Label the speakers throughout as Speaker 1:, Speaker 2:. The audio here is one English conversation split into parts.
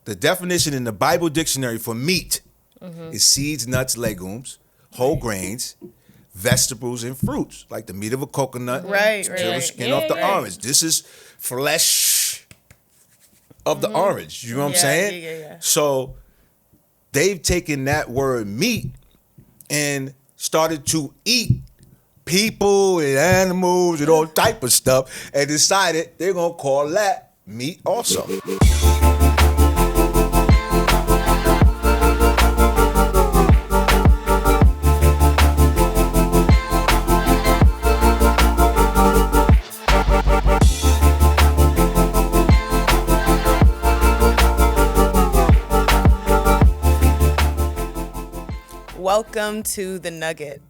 Speaker 1: the definition in the Bible dictionary for meat is seeds, nuts, legumes, whole grains, vegetables, and fruits, like the meat of a coconut, peel the skin off the orange. This is flesh of the orange. You know what I'm saying?
Speaker 2: Yeah.
Speaker 1: So they've taken that word meat and started to eat people and animals and all type of stuff, and decided they're gonna call that meat also.
Speaker 2: Welcome to the Nugget.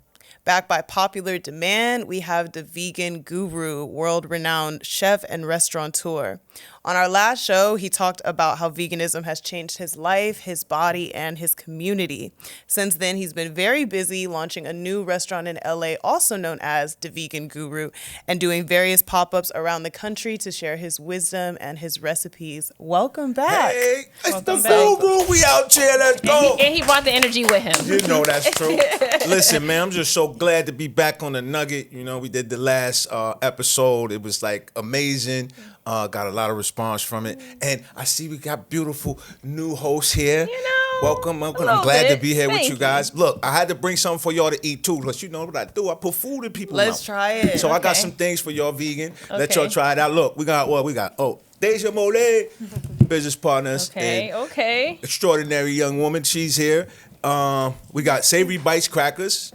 Speaker 2: Backed by popular demand, we have the vegan guru, world-renowned chef and restaurateur. On our last show, he talked about how veganism has changed his life, his body, and his community. Since then, he's been very busy launching a new restaurant in LA, also known as the Vegan Guru, and doing various pop-ups around the country to share his wisdom and his recipes. Welcome back.
Speaker 1: Hey, it's the guru. We out here. Let's go.
Speaker 3: And he brought the energy with him.
Speaker 1: You know that's true. Listen, man, I'm just so glad to be back on the Nugget. You know, we did the last episode. It was like amazing. Got a lot of response from it. And I see we got beautiful new hosts here.
Speaker 3: You know,
Speaker 1: welcome. I'm glad to be here with you guys. Look, I had to bring something for y'all to eat too. Because you know what I do? I put food in people's mouth.
Speaker 2: Let's try it.
Speaker 1: So I got some things for y'all vegan. Let y'all try it out. Look, we got Deja Mole, business partners.
Speaker 3: Okay.
Speaker 1: Extraordinary young woman. She's here. We got Savory Bites Crackers.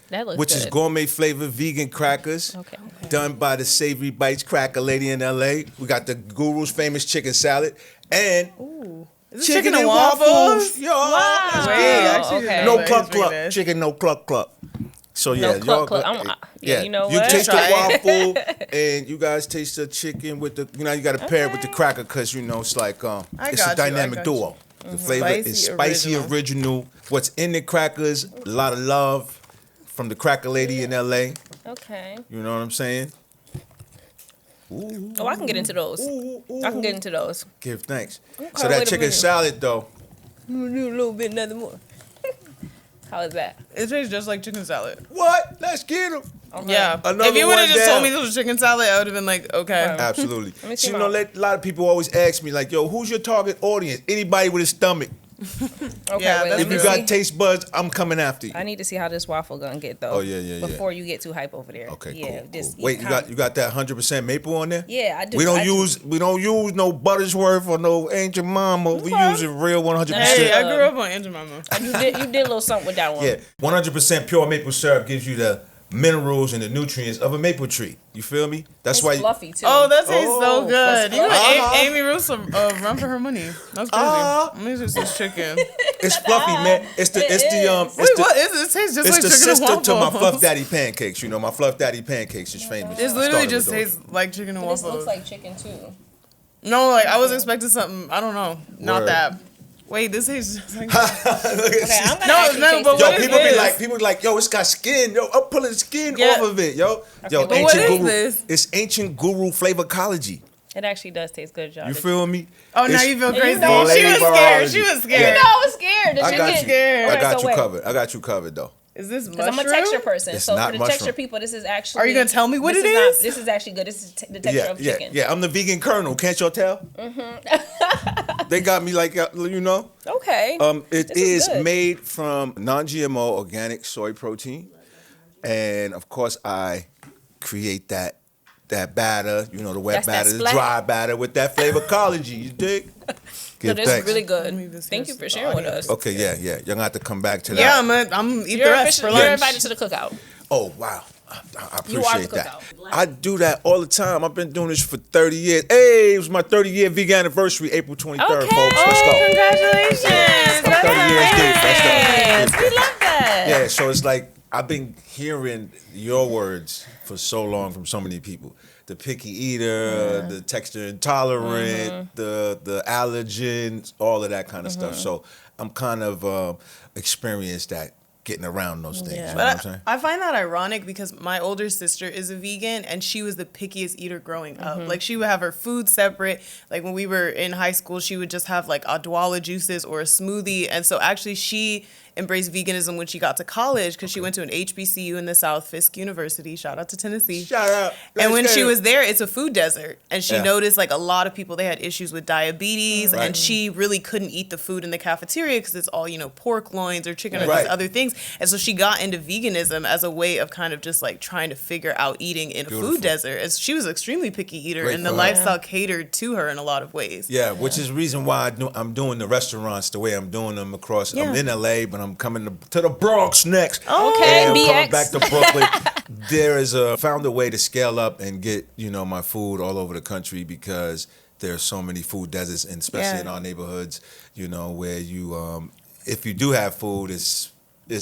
Speaker 3: That looks
Speaker 1: which
Speaker 3: good.
Speaker 1: is gourmet flavored vegan crackers.
Speaker 3: Okay.
Speaker 1: Done by the Savory Bites Cracker lady in LA. We got the Guru's famous chicken salad. And
Speaker 2: is this chicken and waffles?
Speaker 1: Yo,
Speaker 3: Wow. Okay.
Speaker 1: No cluck cluck. Chicken, no cluck cluck. So yeah,
Speaker 3: no cluck. You know
Speaker 1: you
Speaker 3: what?
Speaker 1: taste the waffle and you guys taste the chicken with the, you got to pair it with the cracker because, it's like, it's a dynamic duo. The flavor is spicy original. What's in the crackers, a lot of love from the cracker lady in LA.
Speaker 3: Okay.
Speaker 1: You know what I'm saying?
Speaker 3: Ooh. Oh, I can get into those. I can get into those.
Speaker 1: Give thanks.
Speaker 3: Okay,
Speaker 1: so that chicken salad, though.
Speaker 3: I'm gonna do a little bit, nothing more. How is that?
Speaker 2: It tastes just like chicken salad.
Speaker 1: What? Let's get them.
Speaker 3: Okay.
Speaker 2: Yeah.
Speaker 1: Another
Speaker 2: if you would have just
Speaker 1: down.
Speaker 2: told me this was chicken salad, I would have been like, okay.
Speaker 1: Absolutely.
Speaker 3: Let me see
Speaker 1: So, a lot of people always ask me, like, yo, who's your target audience? Anybody with a stomach.
Speaker 3: Okay,
Speaker 2: Yeah,
Speaker 3: wait,
Speaker 1: If you got taste buds, I'm coming after you.
Speaker 3: I need to see how this waffle gonna get though.
Speaker 1: Oh, yeah.
Speaker 3: Before you get too hype over there.
Speaker 1: Okay,
Speaker 3: yeah,
Speaker 1: cool.
Speaker 3: Just
Speaker 1: Wait, you got that 100% maple on there?
Speaker 3: Yeah, I do.
Speaker 1: We don't use no Buttersworth or no Angel Mama. We use it real 100%.
Speaker 2: Hey, I grew up on Angel Mama.
Speaker 3: You did a little something with that one.
Speaker 1: Yeah, 100% pure maple syrup gives you the minerals and the nutrients of a maple tree. You feel me? That's
Speaker 3: It's
Speaker 1: why.
Speaker 3: fluffy too.
Speaker 2: Oh, that tastes so good. You
Speaker 3: fluffy.
Speaker 2: Amy Russo run for her money. That's crazy. Let me just this chicken.
Speaker 1: It's fluffy, man. It's the
Speaker 2: Wait, what is it? It tastes just
Speaker 1: It's
Speaker 2: like
Speaker 1: the
Speaker 2: chicken
Speaker 1: sister
Speaker 2: and
Speaker 1: to my
Speaker 2: waffles.
Speaker 1: Fluff Daddy pancakes. My Fluff Daddy pancakes is famous.
Speaker 2: It literally just tastes like chicken and
Speaker 3: This
Speaker 2: waffles.
Speaker 3: looks like chicken too.
Speaker 2: No, like I was expecting something. I don't know. Not
Speaker 1: Word.
Speaker 2: that. Wait, this tastes just like.
Speaker 3: Okay, I'm gonna
Speaker 2: No,
Speaker 3: actually
Speaker 2: no,
Speaker 3: taste
Speaker 2: but
Speaker 3: it.
Speaker 2: what
Speaker 1: Yo,
Speaker 2: is
Speaker 1: people
Speaker 2: this?
Speaker 1: be like, yo, it's got skin. Yo, I'm pulling the skin
Speaker 2: Yeah.
Speaker 1: off of it, yo. Yo,
Speaker 3: but
Speaker 2: what is
Speaker 1: Guru.
Speaker 2: this?
Speaker 1: It's ancient Guru flavorcology.
Speaker 3: It actually does taste good, y'all.
Speaker 1: You feel me?
Speaker 2: Oh, now
Speaker 1: It's-
Speaker 2: you feel crazy.
Speaker 3: know,
Speaker 2: She was scared. She
Speaker 1: virology.
Speaker 2: was
Speaker 3: You
Speaker 2: scared.
Speaker 3: know, I was scared.
Speaker 1: I got you.
Speaker 2: scared.
Speaker 1: I got
Speaker 3: so
Speaker 1: you
Speaker 3: wait.
Speaker 1: covered. I got you covered though.
Speaker 2: Is this
Speaker 3: Because
Speaker 2: mushroom?
Speaker 3: I'm a texture person,
Speaker 1: It's
Speaker 3: so
Speaker 1: not
Speaker 3: for the
Speaker 1: mushroom.
Speaker 3: texture people, this is actually.
Speaker 2: Are you gonna tell me what
Speaker 3: this
Speaker 2: it
Speaker 3: is?
Speaker 2: is?
Speaker 3: This is actually good. This is the texture of chicken.
Speaker 1: Yeah. I'm the vegan colonel. Can't y'all tell? They got me like,
Speaker 3: Okay.
Speaker 1: It
Speaker 3: This
Speaker 1: is
Speaker 3: good.
Speaker 1: made from non-GMO organic soy protein, and of course I create that batter, the wet
Speaker 3: That's that
Speaker 1: batter, the
Speaker 3: splat.
Speaker 1: dry batter with that flavorology. You dig?
Speaker 3: So
Speaker 1: Give
Speaker 3: this is
Speaker 1: thanks.
Speaker 3: really
Speaker 2: Let me
Speaker 3: good.
Speaker 2: just
Speaker 3: Thank
Speaker 2: hear
Speaker 3: you for
Speaker 2: some
Speaker 3: sharing with us.
Speaker 1: Okay, yeah. You're gonna have to come back to that.
Speaker 2: Yeah, I'm eat the rest for
Speaker 3: You're
Speaker 2: lunch.
Speaker 3: invited to the cookout.
Speaker 1: Oh wow. I
Speaker 3: You are the
Speaker 1: appreciate that.
Speaker 3: cookout.
Speaker 1: I do that all the time. I've been doing this for 30 years. Hey, it was my 30-year vegan anniversary, April 23rd,
Speaker 3: Okay.
Speaker 1: folks. Let's go.
Speaker 2: Congratulations.
Speaker 1: I'm 30 years deep. Let's go.
Speaker 3: Yes, we love that.
Speaker 1: Yeah, so it's like I've been hearing your words for so long from so many people. The picky eater, the texture intolerant, the allergens, all of that kind of stuff. So I'm kind of experienced that getting around those things.
Speaker 2: Yeah.
Speaker 1: You know what I'm saying?
Speaker 2: I find that ironic because my older sister is a vegan and she was the pickiest eater growing up. Like she would have her food separate. Like when we were in high school, she would just have like Adwala juices or a smoothie. And so actually she embraced veganism when she got to college because she went to an HBCU in the South, Fisk University. Shout out to Tennessee.
Speaker 1: Shout out.
Speaker 2: And when she was there, it's a food desert. And she noticed like a lot of people, they had issues with diabetes. And she really couldn't eat the food in the cafeteria because it's all, pork loins or chicken or these other things. And so she got into veganism as a way of kind of just like trying to figure out eating in a food desert. As she was an extremely picky eater and the lifestyle catered to her in a lot of ways.
Speaker 1: Yeah, which is the reason why I'm doing the restaurants the way I'm doing them across. I'm in LA, but I'm coming to the Bronx next.
Speaker 3: Okay,
Speaker 1: and
Speaker 3: BX.
Speaker 1: coming back to Brooklyn. Found a way to scale up and get, my food all over the country because there's so many food deserts, and especially in our neighborhoods, where you, if you do have food,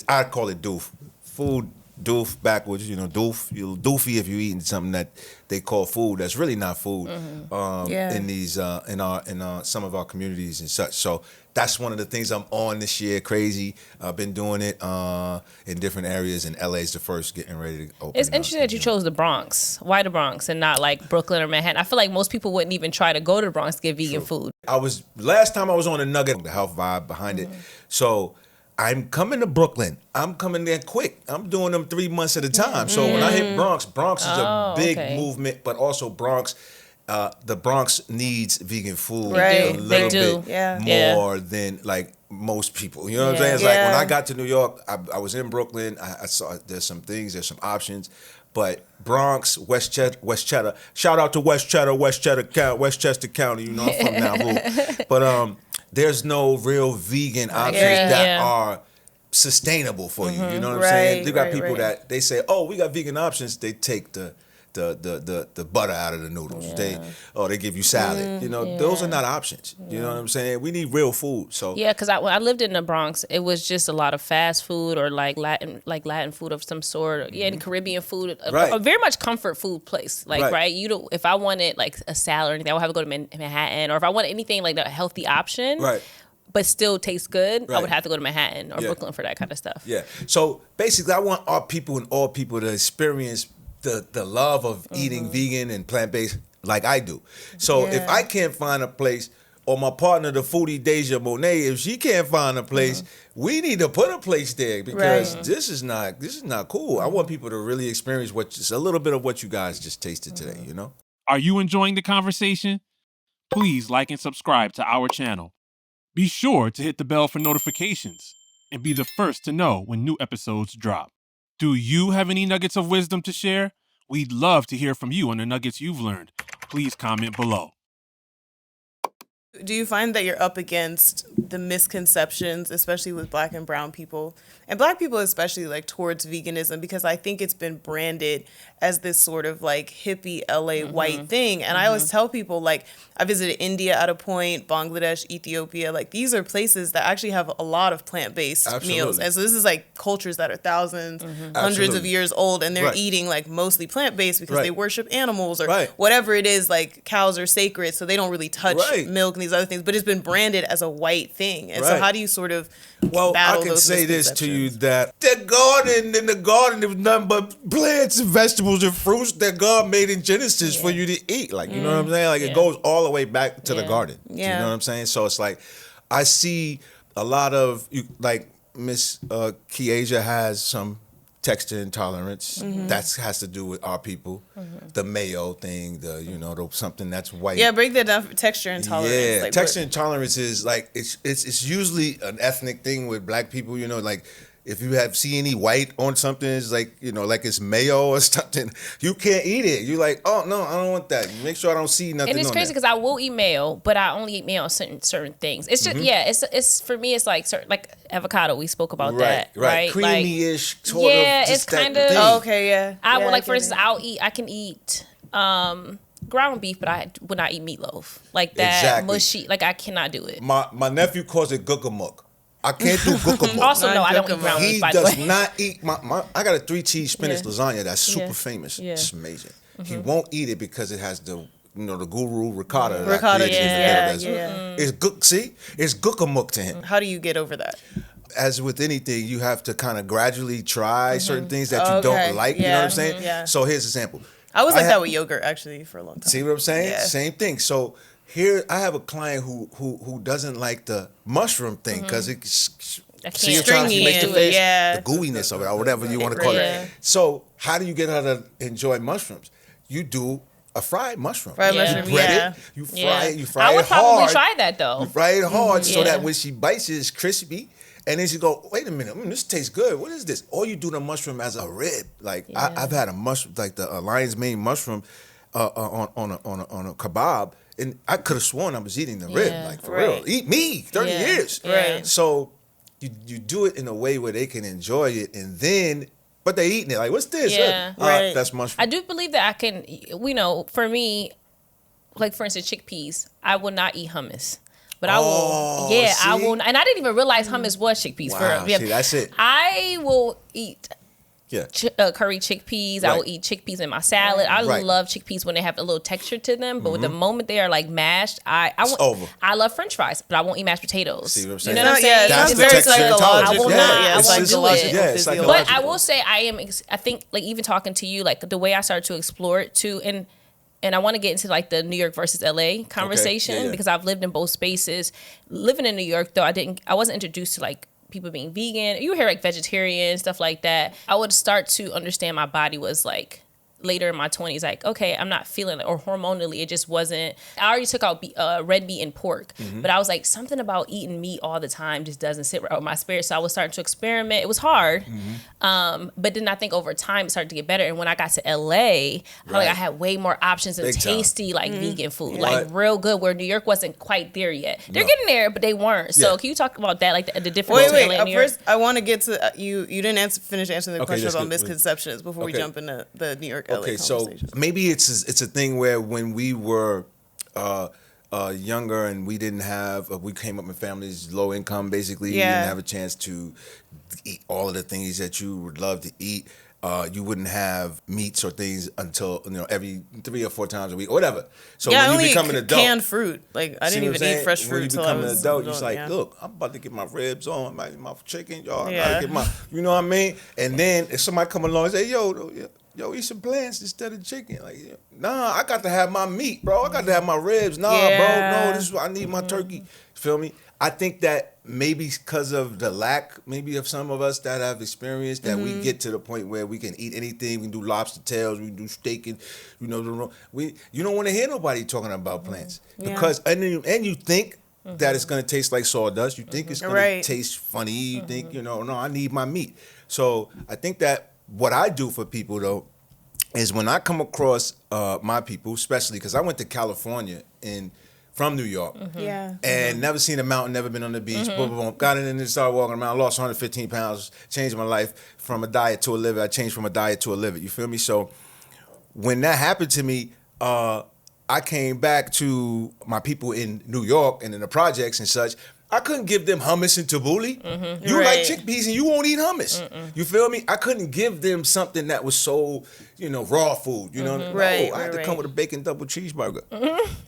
Speaker 1: I call it doof. Food doof backwards, doof. You're doofy if you're eating something that they call food that's really not food. In these in some of our communities and such. So that's one of the things I'm on this year. Crazy. I've been doing it in different areas, and LA's the first getting ready to open.
Speaker 3: It's interesting that you chose the Bronx. Why the Bronx and not like Brooklyn or Manhattan? I feel like most people wouldn't even try to go to the Bronx to get vegan food.
Speaker 1: Last time I was on the Nugget, the health vibe behind it. So I'm coming to Brooklyn. I'm coming there quick. I'm doing them 3 months at a time. So when I hit Bronx is a big movement, but also Bronx. The Bronx needs vegan food a little bit more than like most people. You know what I'm saying? It's like when I got to New York, I was in Brooklyn. I saw there's some things, there's some options, but Bronx, Westchester. Shout out to Westchester County. I'm from Nauvoo, but there's no real vegan options that are sustainable for you. You know what I'm saying? You got people that they say, "Oh, we got vegan options." They take the butter out of the noodles. They give you salad. Those are not options. You know what I'm saying? We need real food. So
Speaker 3: because when I lived in the Bronx, it was just a lot of fast food or like Latin food of some sort. And Caribbean food. A very much comfort food place. You don't. If I wanted like a salad or anything, I would have to go to Manhattan. Or if I wanted anything like a healthy option. But still tastes good, I would have to go to Manhattan or Brooklyn for that kind of stuff. Yeah.
Speaker 1: So basically, I want our people and all people to experience the love of eating vegan and plant-based like I do. So if I can't find a place, or my partner, the foodie Deja Monet, if she can't find a place, we need to put a place there because this is not cool. I want people to really experience just a little bit of what you guys just tasted today,
Speaker 4: Are you enjoying the conversation? Please like and subscribe to our channel. Be sure to hit the bell for notifications and be the first to know when new episodes drop. Do you have any nuggets of wisdom to share? We'd love to hear from you on the nuggets you've learned. Please comment below.
Speaker 2: Do you find that you're up against the misconceptions, especially with Black and brown people, and Black people especially, like towards veganism? Because I think it's been branded as this sort of like hippie LA white thing. And I always tell people, like, I visited India at a point, Bangladesh, Ethiopia. Like, these are places that actually have a lot of plant-based meals. And so this is like cultures that are thousands, hundreds of years old, and they're eating like mostly plant-based because they worship animals or whatever it is. Like, cows are sacred, so they don't really touch milk and these other things. But it's been branded as a white thing. And so how do you sort of battle
Speaker 1: I can
Speaker 2: those
Speaker 1: say this to you, that in the garden, there was nothing but plants and vegetables and fruits that God made in Genesis for you to eat. Like, you know what I'm saying? Like, it goes all the way back to the garden. You know what I'm saying? So it's like, I see a lot of, like, Miss Kiesha has some texture intolerance. That has to do with our people. The mayo thing, something that's white.
Speaker 2: Yeah, break that down for texture intolerance.
Speaker 1: Yeah,
Speaker 2: like,
Speaker 1: texture intolerance is like, it's usually an ethnic thing with Black people, like, if you see any white on something, it's like, like it's mayo or something, you can't eat it. You're like, oh, no, I don't want that. Make sure I don't see nothing on
Speaker 3: And it's crazy because I will eat mayo, but I only eat mayo on certain things. It's just, it's for me, it's like certain, avocado. We spoke about that, right?
Speaker 1: Creamy-ish, sort of.
Speaker 3: Yeah, it's kind of.
Speaker 2: Oh, okay, yeah.
Speaker 3: I would, for instance, I can eat ground beef, but I would not eat meatloaf. Like that mushy, like I cannot do it.
Speaker 1: My nephew calls it guggamuk. I can't do guggamuk.
Speaker 3: Also, no, I don't eat ground beef.
Speaker 1: He does not eat I got a 3-cheese spinach lasagna that's super famous. It's amazing. He won't eat it because it has the guru ricotta.
Speaker 2: Ricotta,
Speaker 1: It's good. See, it's guggamuk to him.
Speaker 2: How do you get over that?
Speaker 1: as with anything, you have to kind of gradually try certain things that you don't like. You know what I'm saying?
Speaker 2: Yeah.
Speaker 1: So here's an example.
Speaker 2: I was like that with yogurt actually for a long time.
Speaker 1: See what I'm saying?
Speaker 2: Yeah.
Speaker 1: Same thing. So here I have a client who doesn't like the mushroom thing because it's
Speaker 2: stringy
Speaker 1: makes the face,
Speaker 2: yeah.
Speaker 1: the gooiness of it, or whatever you want to call it. So how do you get her to enjoy mushrooms? You do a fried mushroom.
Speaker 2: Fried
Speaker 1: You
Speaker 2: mushroom,
Speaker 1: bread
Speaker 2: yeah.
Speaker 1: it, you fry it, you fry
Speaker 3: I
Speaker 1: it
Speaker 3: would
Speaker 1: hard.
Speaker 3: probably try that though.
Speaker 1: You fry it hard so that when she bites it, it's crispy. And then she go, wait a minute, this tastes good. What is this? Or you do the mushroom as a rib. Like I've had a mushroom, like the lion's mane mushroom on a kebab, and I could have sworn I was eating the rib. Like for real, eat me, 30 years.
Speaker 2: Right.
Speaker 1: So you do it in a way where they can enjoy it, and then. But they eating it like, what's this?
Speaker 3: Yeah.
Speaker 2: Right.
Speaker 1: That's mushroom.
Speaker 3: I do believe that I can, for me, like for instance, chickpeas, I will not eat hummus. But I will, I will, and I didn't even realize hummus was chickpeas.
Speaker 1: Wow, see, that's it.
Speaker 3: I will eat curry chickpeas. I will eat chickpeas in my salad. I love chickpeas when they have a little texture to them. But with the moment they are like mashed, I love French fries, but I won't eat mashed potatoes.
Speaker 1: See what I'm saying?
Speaker 3: You know what I'm saying?
Speaker 1: That's
Speaker 3: it's
Speaker 1: the
Speaker 3: very
Speaker 1: texture
Speaker 3: psychological. I will not. I won't do it.
Speaker 1: Yeah, it's psychological.
Speaker 3: But I will say I think like even talking to you, like the way I started to explore it too, and I want to get into like the New York versus LA conversation because I've lived in both spaces. Living in New York though, I wasn't introduced to like people being vegan. You hear like vegetarian, stuff like that. I would start to understand my body was like later in my 20s, like, okay, I'm not feeling it, or hormonally, it just wasn't. I already took out red meat and pork, but I was like, something about eating meat all the time just doesn't sit right with my spirit. So I was starting to experiment. It was hard, but then I think over time it started to get better. And when I got to LA, I felt like I had way more options of tasty like vegan food, like real good. Where New York wasn't quite there yet. They're getting there, but they weren't. So can you talk about that, like the difference?
Speaker 2: Wait.
Speaker 3: LA and New York?
Speaker 2: First, I want to get to you. You didn't finish answering the question about
Speaker 1: good.
Speaker 2: misconceptions before we jump into the New York.
Speaker 1: Okay, so maybe it's a thing where when we were younger and we didn't have, we came up in families low income, basically, you didn't have a chance to eat all of the things that you would love to eat. You wouldn't have meats or things until every 3 or 4 times a week or whatever. So when you become an adult,
Speaker 2: canned fruit. Like I didn't even eat fresh fruit until I was
Speaker 1: an adult. You're like, look, I'm about to get my ribs on, my chicken, y'all. I gotta get my, you know what I mean? And then if somebody come along and say, yo, eat some plants instead of chicken. Like, nah, I got to have my meat, bro. I got to have my ribs. Nah, bro, no, this is what I need my turkey. You feel me? I think that maybe because of the lack, maybe of some of us that have experienced that we get to the point where we can eat anything. We can do lobster tails. We can do steak, and you don't want to hear nobody talking about plants because and you think that it's gonna taste like sawdust. You think it's gonna taste funny. You think no, I need my meat. So I think that. What I do for people, though, is when I come across my people, especially because I went to California from New York, and never seen a mountain, never been on the beach, boom, boom, boom, got in and started walking around, lost 115 pounds, changed my life from a diet to a liver. I changed from a diet to a liver. You feel me? So when that happened to me, I came back to my people in New York and in the projects and such. I couldn't give them hummus and tabbouleh. You like chickpeas and you won't eat hummus. You feel me? I couldn't give them something that was so, raw food. You know, I had to come with a bacon double cheeseburger.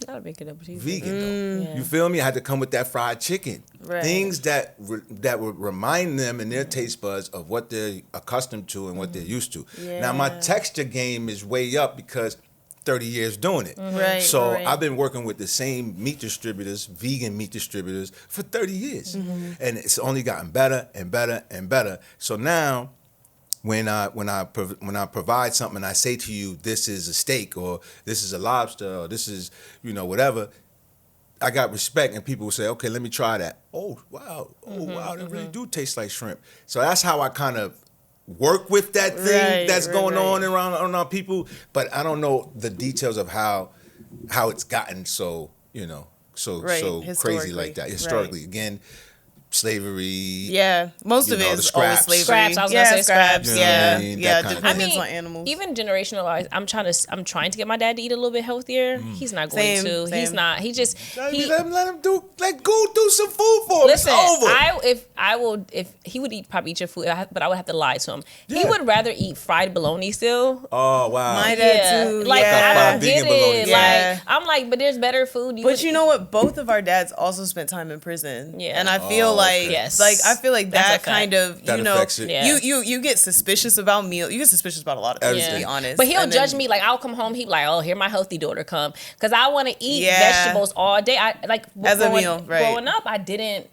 Speaker 3: Not a bacon double cheeseburger.
Speaker 1: Vegan though. Yeah. You feel me? I had to come with that fried chicken. Things that would remind them in their taste buds of what they're accustomed to and what they're used to. Now my texture game is way up because 30 years doing it. I've been working with the same meat distributors, vegan meat distributors, for 30 years. And it's only gotten better and better and better. So now when I provide something and I say to you, this is a steak or this is a lobster or this is, whatever, I got respect and people will say, okay, let me try that. Oh, wow. They really do taste like shrimp. So that's how I kind of work with that thing that's going on around our people, but I don't know the details of how it's gotten so crazy like that historically. Again, slavery.
Speaker 2: Most of it is always slavery.
Speaker 3: Scraps. I was gonna say scraps.
Speaker 2: Dependence on animals.
Speaker 3: Even generational wise, I'm trying to get my dad to eat a little bit healthier. He's not going to.
Speaker 2: Same.
Speaker 3: He's not. He just
Speaker 1: let him go do some food for him.
Speaker 3: Listen,
Speaker 1: It's over.
Speaker 3: if he would probably eat your food, but I would have to lie to him. Yeah. He would rather eat fried bologna still.
Speaker 1: Oh wow,
Speaker 2: my dad too.
Speaker 3: Like I don't get it.
Speaker 2: Yeah.
Speaker 3: Like I'm like, but there's better food.
Speaker 2: You know what? Both of our dads also spent time in prison. Yeah, and I feel like I feel like that kind of
Speaker 1: affects it.
Speaker 2: Yeah. You get suspicious about meals. You get suspicious about a lot of things, to be honest.
Speaker 3: But he'll judge me. Like I'll come home, he be like, oh, here my healthy daughter come, because I want to eat vegetables all day. I like
Speaker 2: as a meal. Right.
Speaker 3: Growing up, I didn't.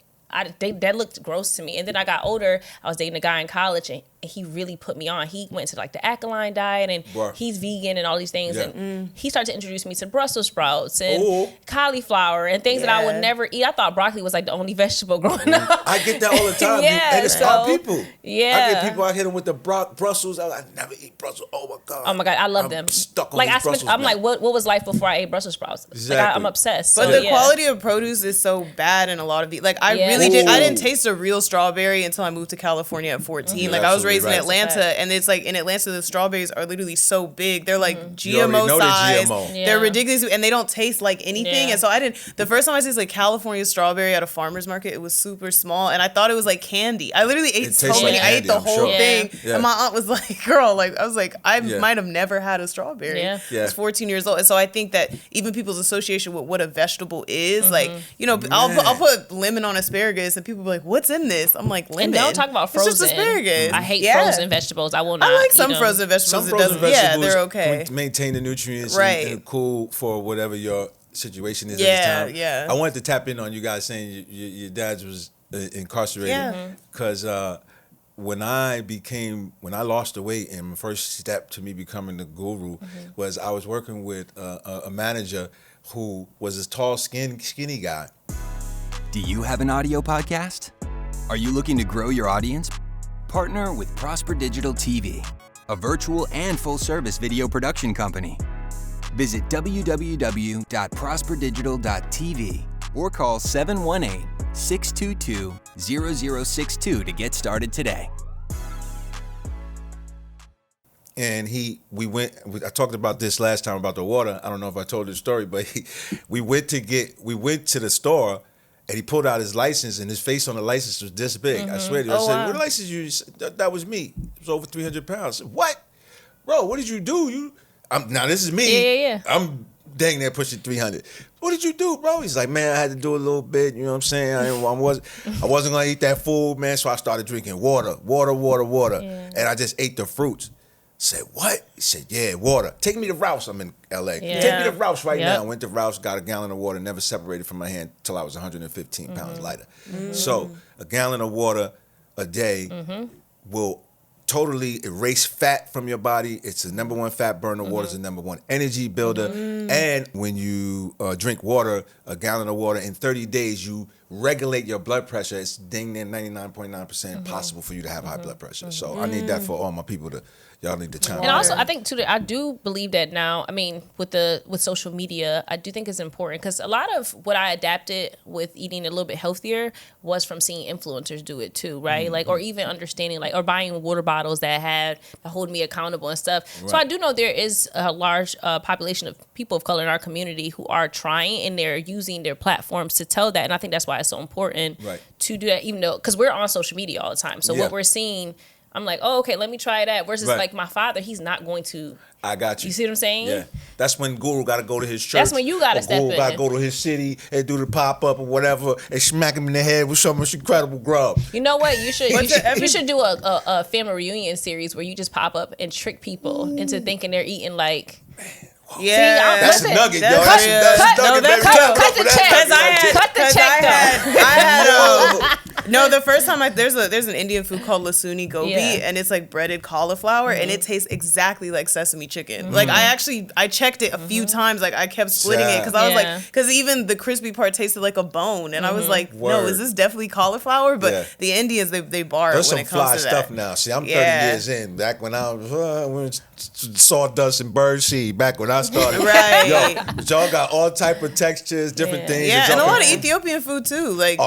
Speaker 3: That looked gross to me. And then I got older. I was dating a guy in college, and he really put me on. He went to like the alkaline diet, and he's vegan and all these things. Yeah. And he started to introduce me to Brussels sprouts and cauliflower and things that I would never eat. I thought broccoli was like the only vegetable growing up.
Speaker 1: I get that all the time. And it's our people.
Speaker 3: Yeah.
Speaker 1: I get people, I hit them with the Brussels. I never eat Brussels. Oh my God.
Speaker 3: Oh my God. I love them.
Speaker 1: Stuck on
Speaker 3: like
Speaker 1: these Brussels.
Speaker 3: I'm like, what was life before I ate Brussels sprouts?
Speaker 1: Exactly.
Speaker 3: Like I'm obsessed.
Speaker 2: But the quality of produce is so bad in a lot of the, like I really didn't taste a real strawberry until I moved to California at 14. Like I was raised in Atlanta. And it's like in Atlanta, the strawberries are literally so big. They're like GMO size. They're ridiculous, and they don't taste like anything. Yeah. And so the first time I tasted like California strawberry at a farmer's market, it was super small, and I thought it was like candy. I literally ate so many. I ate the whole thing, and my aunt was like, "Girl, like I was like, I might have never had a strawberry." I was 14 years old, and so I think that even people's association with what a vegetable is, like I'll put lemon on asparagus, and people be like, "What's in this?" I'm like, lemon.
Speaker 3: And don't talk about frozen.
Speaker 2: It's just asparagus.
Speaker 3: I hate frozen vegetables. I will not.
Speaker 2: I like some frozen vegetables. They're okay.
Speaker 1: Maintain the nutrients and cool for whatever your situation is at the time.
Speaker 2: Yeah.
Speaker 1: I wanted to tap in on you guys saying your dad was incarcerated because when I lost the weight, and my first step to me becoming the guru was I was working with a manager who was this tall, skinny guy.
Speaker 5: Do you have an audio podcast? Are you looking to grow your audience? Partner with Prosper Digital TV, a virtual and full-service video production company. Visit www.prosperdigital.tv or call 718-622-0062 to get started today.
Speaker 1: And I talked about this last time about the water. I don't know if I told the story, but we went to the store. And he pulled out his license, and his face on the license was this big. I swear to you. I said, "What license you?" That was me. It was over 300 pounds. I said, "What? Bro, what did you do? Now this is me.
Speaker 3: Yeah.
Speaker 1: I'm dang near pushing 300. What did you do, bro?" He's like, "Man, I had to do a little bit. You know what I'm saying? I wasn't going to eat that food, man. So I started drinking water. Yeah. And I just ate the fruits." I said, "What?" He said, "Yeah, water. Take me to Rouse. I'm in LA.
Speaker 3: Yeah.
Speaker 1: Take me to Rouse right now." I went to Rouse, got a gallon of water, never separated from my hand till I was 115 pounds lighter. So a gallon of water a day will totally erase fat from your body. It's the number one fat burner. Water is the number one energy builder. And when you drink water, a gallon of water, in 30 days, you regulate your blood pressure. It's dang near 99.9% possible for you to have high blood pressure. So I need that for all my people y'all need to chime in.
Speaker 3: And also, I think too that I do believe that now. I mean, with social media, I do think it's important because a lot of what I adapted with eating a little bit healthier was from seeing influencers do it too, right? Like, or even understanding, like, or buying water bottles that hold me accountable and stuff. Right. So I do know there is a large population of people of color in our community who are trying, and they're using their platforms to tell that. And I think that's why it's so important to do that, even though because we're on social media all the time. So what we're seeing. I'm like, oh, okay, let me try that. Versus like my father, he's not going to.
Speaker 1: I got you.
Speaker 3: You see what I'm saying?
Speaker 1: Yeah. That's when Guru got to go to his church.
Speaker 3: That's when you got to step in.
Speaker 1: Guru got to go to his city and do the pop-up or whatever and smack him in the head with so much incredible grub.
Speaker 3: You know what? You should do a family reunion series where you just pop up and trick people into thinking they're eating like...
Speaker 2: Yeah,
Speaker 1: that's a nugget, yo. That's a nugget.
Speaker 3: Cut the check. Cut the check,
Speaker 2: No, the first time there's an Indian food called lasuni gobi, and it's like breaded cauliflower, and it tastes exactly like sesame chicken. Like I checked it a few times. Like I kept splitting it because I was like, because even the crispy part tasted like a bone, and I was like, no, is this definitely cauliflower? But the Indians they bar it when it comes to that.
Speaker 1: There's some fly stuff now. See, I'm 30 years in. Back when I was sawdust and birdseed. Back when I started,
Speaker 2: right?
Speaker 1: Yo, but y'all got all type of textures, different things.
Speaker 2: Yeah, and a lot of Ethiopian food too. Like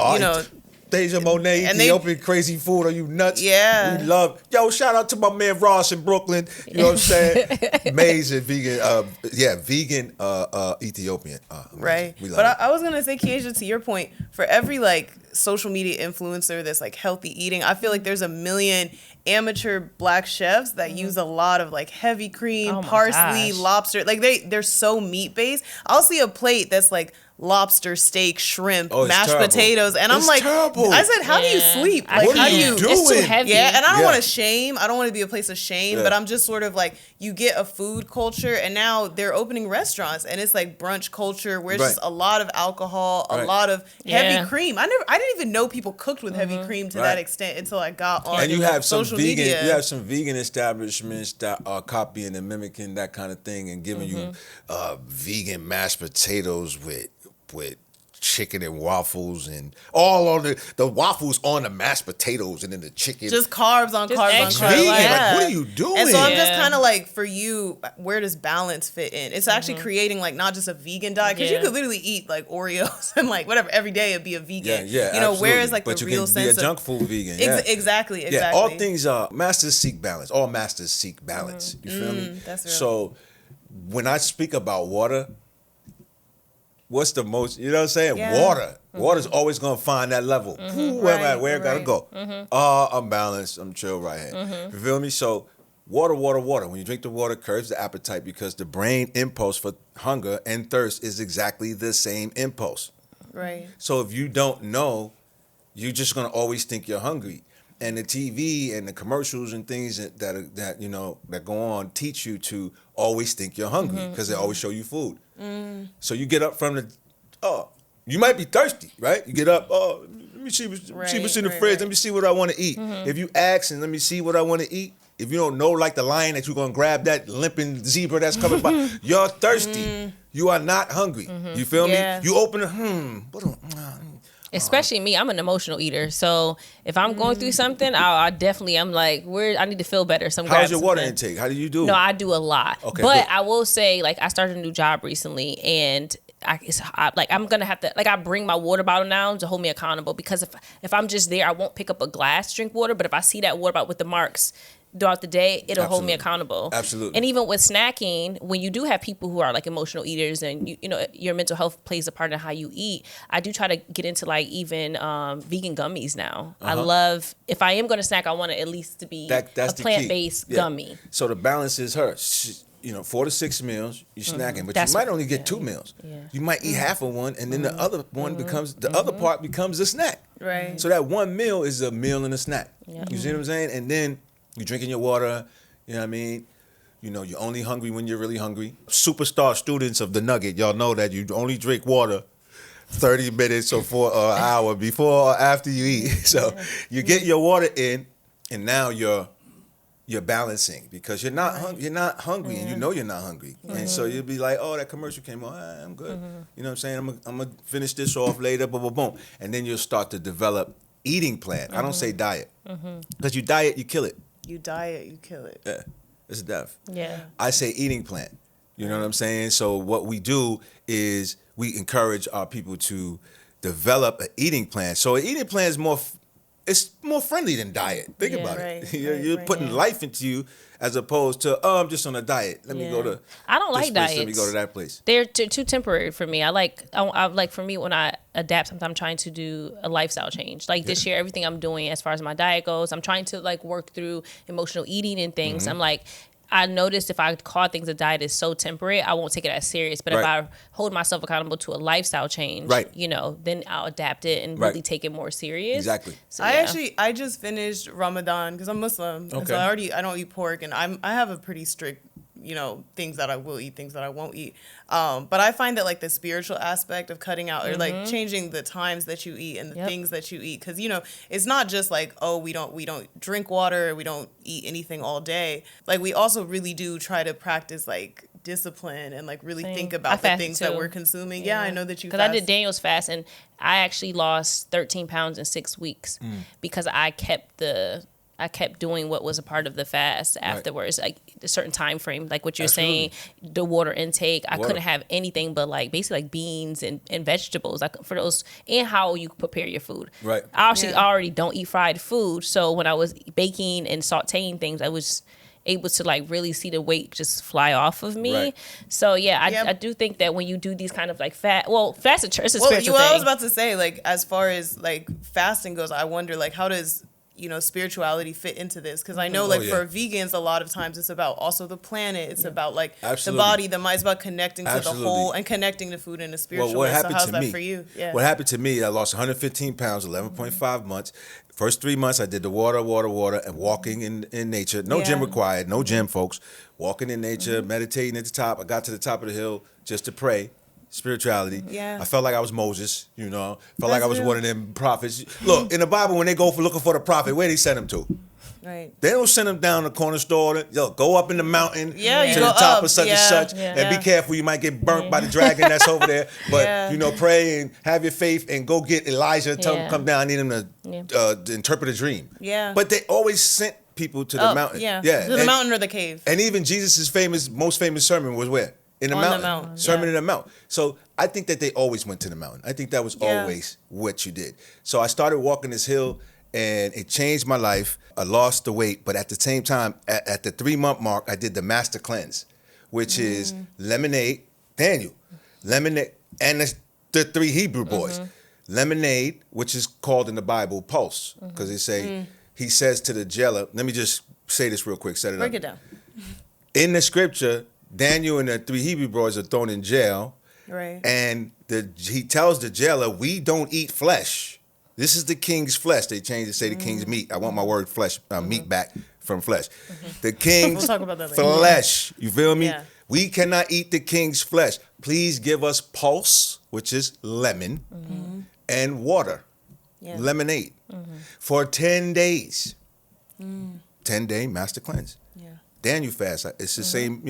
Speaker 1: Anastasia Monet, Ethiopian crazy food. Are you nuts?
Speaker 2: Yeah.
Speaker 1: We love. Yo, shout out to my man Ross in Brooklyn. You know what I'm saying? Amazing vegan. Vegan Ethiopian.
Speaker 2: Right.
Speaker 1: We love
Speaker 2: but
Speaker 1: it.
Speaker 2: I was gonna say, Keisha, to your point, for every like social media influencer that's like healthy eating, I feel like there's a million amateur black chefs that use a lot of like heavy cream, parsley, lobster. Like they're so meat based. I'll see a plate that's like lobster, steak, shrimp, mashed potatoes, and I'm like, terrible. I said, how do you sleep? Like,
Speaker 1: what are you doing?
Speaker 3: It's too heavy.
Speaker 2: Yeah, and I don't want to shame. I don't want to be a place of shame, but I'm just sort of like, you get a food culture, and now they're opening restaurants, and it's like brunch culture where it's just a lot of alcohol, a lot of heavy cream. I didn't even know people cooked with heavy cream to that extent until I got on.
Speaker 1: And you have some
Speaker 2: social
Speaker 1: vegan,
Speaker 2: media.
Speaker 1: you have some vegan establishments that are copying and mimicking that kind of thing and giving you vegan mashed potatoes with chicken and waffles and all on the waffles on the mashed potatoes and then the chicken.
Speaker 2: Just carbs on carbs on carbs.
Speaker 1: Vegan. Like, what are you doing?
Speaker 2: And so I'm just kind of like, for you, where does balance fit in? It's actually creating like not just a vegan diet, because you could literally eat like Oreos and like whatever every day it'd be a vegan.
Speaker 1: Yeah,
Speaker 2: you know,
Speaker 1: absolutely.
Speaker 2: where is like
Speaker 1: but
Speaker 2: the
Speaker 1: you
Speaker 2: real
Speaker 1: can
Speaker 2: sense
Speaker 1: be a junk food vegan.
Speaker 2: Exactly.
Speaker 1: All things masters seek balance. All masters seek balance. You feel me?
Speaker 2: That's real.
Speaker 1: So when I speak about water, what's the most, you know what I'm saying?
Speaker 2: Yeah.
Speaker 1: Water. Water's always going to find that level. Where am I? Where I got to go? I'm balanced. I'm chill right here. You feel me? So water. When you drink the water, curbs the appetite, because the brain impulse for hunger and thirst is exactly the same impulse.
Speaker 2: Right.
Speaker 1: So if you don't know, you're just going to always think you're hungry. And the TV and the commercials and things that you know that go on teach you to always think you're hungry, because they always show you food. So you get up from you might be thirsty, right? You get up, let me see what's in the fridge. Let me see what I want to eat. If you ask and let me see what I want to eat, if you don't know, like the lion, that you're going to grab that limping zebra that's coming by, you're thirsty. You are not hungry. You feel me? You open it,
Speaker 3: Especially me, I'm an emotional eater. So if I'm going through something, I definitely, I'm like, I need to feel better.
Speaker 1: How's your water intake? How do you do?
Speaker 3: No, I do a lot.
Speaker 1: Okay,
Speaker 3: but
Speaker 1: good.
Speaker 3: I will say, like, I started a new job recently, and I'm gonna have to, like, I bring my water bottle now to hold me accountable, because if I'm just there, I won't pick up a glass, drink water. But if I see that water bottle with the marks throughout the day, it'll hold me accountable.
Speaker 1: Absolutely.
Speaker 3: And even with snacking, when you do have people who are like emotional eaters, and you know your mental health plays a part in how you eat, I do try to get into like even vegan gummies now. I love, if I am going to snack, I want it at least to be
Speaker 1: that's
Speaker 3: a plant-based gummy.
Speaker 1: So the balance is 4 to 6 meals you're snacking, but you might only get 2 meals. You might eat half of one, and then the other one becomes the other part becomes a snack.
Speaker 2: Right.
Speaker 1: So that one meal is a meal and a snack. You see what I'm saying? And then you're drinking your water. You know what I mean? You know, you're only hungry when you're really hungry. Superstar students of the Nugget, y'all know that you only drink water 30 minutes or for an hour before or after you eat. So you get your water in, and now you're balancing, because you're not hungry, and you know you're not hungry. And so you'll be like, oh, that commercial came on, I'm good. You know what I'm saying? I'm gonna finish this off later, boom, boom, boom. And then you'll start to develop eating plan. I don't say diet, because you diet, you kill it.
Speaker 2: You diet, you kill it.
Speaker 1: Yeah, it's death.
Speaker 3: Yeah.
Speaker 1: I say eating plan. You know what I'm saying? So what we do is we encourage our people to develop an eating plan. So an eating plan is it's more friendly than diet. Think about it. You're putting life into you, as opposed to, I'm just on a diet. Let me go to
Speaker 3: I don't like diets.
Speaker 1: Let me go to that place.
Speaker 3: They're too temporary for me. I like for me, when I adapt, sometimes I'm trying to do a lifestyle change. Like this year, everything I'm doing as far as my diet goes, I'm trying to like work through emotional eating and things. I'm like, I noticed if I call things a diet is so temporary, I won't take it as serious. But if I hold myself accountable to a lifestyle change, you know, then I'll adapt it and really take it more serious.
Speaker 1: Exactly.
Speaker 3: So,
Speaker 2: I just finished Ramadan because I'm Muslim.
Speaker 1: Okay.
Speaker 2: And so I don't eat pork, and I have a pretty strict, you know, things that I will eat, things that I won't eat. But I find that like the spiritual aspect of cutting out or like changing the times that you eat and the things that you eat, because you know it's not just like, oh, we don't drink water, we don't eat anything all day. Like we also really do try to practice like discipline and like really think about the things that we're consuming. Yeah, I know that you fast.
Speaker 3: Because I did Daniel's fast, and I actually lost 13 pounds in 6 weeks because I kept the I kept doing what was a part of the fast afterwards, like a certain time frame, like what you're saying, the water intake. I couldn't have anything but like basically like beans and vegetables, like for those, and how you prepare your food.
Speaker 1: Right.
Speaker 3: I actually already don't eat fried food, so when I was baking and sauteing things, I was able to like really see the weight just fly off of me.
Speaker 1: Right.
Speaker 3: So I do think that when you do these kind of like fast is a spiritual thing.
Speaker 2: I was about to say, like, as far as like fasting goes, I wonder like how does spirituality fit into this? Because I know for vegans, a lot of times it's about also the planet. It's about like the body, the mind. It's about connecting to the whole and connecting to food in a spiritual way. So how's that for you? Yeah.
Speaker 1: What happened to me, I lost 115 pounds, 11.5 months. First 3 months, I did the water, and walking in nature. No gym required, no gym, folks. Walking in nature, meditating at the top. I got to the top of the hill just to pray. Spirituality. Yeah. I felt like I was Moses, Felt like I was one of them prophets. Look, in the Bible, when they go looking for the prophet, where they send them to?
Speaker 2: Right.
Speaker 1: They don't send them down the corner store. Go up in the mountain to
Speaker 2: you
Speaker 1: the
Speaker 2: go
Speaker 1: top
Speaker 2: up,
Speaker 1: of such and such, and be careful. You might get burnt by the dragon that's over there. But pray and have your faith and go get Elijah. Tell him come down. I need him to interpret a dream. Yeah. But they always sent people to the mountain.
Speaker 2: Yeah. To the mountain or the cave.
Speaker 1: And even Jesus' most famous sermon was where? In the mountain. Sermon in the mountain. So I think that they always went to the mountain. I think that was always what you did. So I started walking this hill, and it changed my life. I lost the weight, but at the same time, at the 3-month mark, I did the master cleanse, which is lemonade, lemonade, and the 3 Hebrew boys. Lemonade, which is called in the Bible pulse, because they say, he says to the jailer, let me just say this real quick, set it up.
Speaker 2: Break it down.
Speaker 1: In the scripture, Daniel and the 3 Hebrew boys are thrown in jail.
Speaker 2: Right.
Speaker 1: And he tells the jailer, we don't eat flesh. This is the king's flesh. They changed it, say the king's meat. I want my word flesh, meat back from flesh. The king's flesh. You feel me? Yeah. We cannot eat the king's flesh. Please give us pulse, which is lemon, and water, lemonade, for 10 days. 10-day master cleanse. Yeah. Daniel fast. It's the same,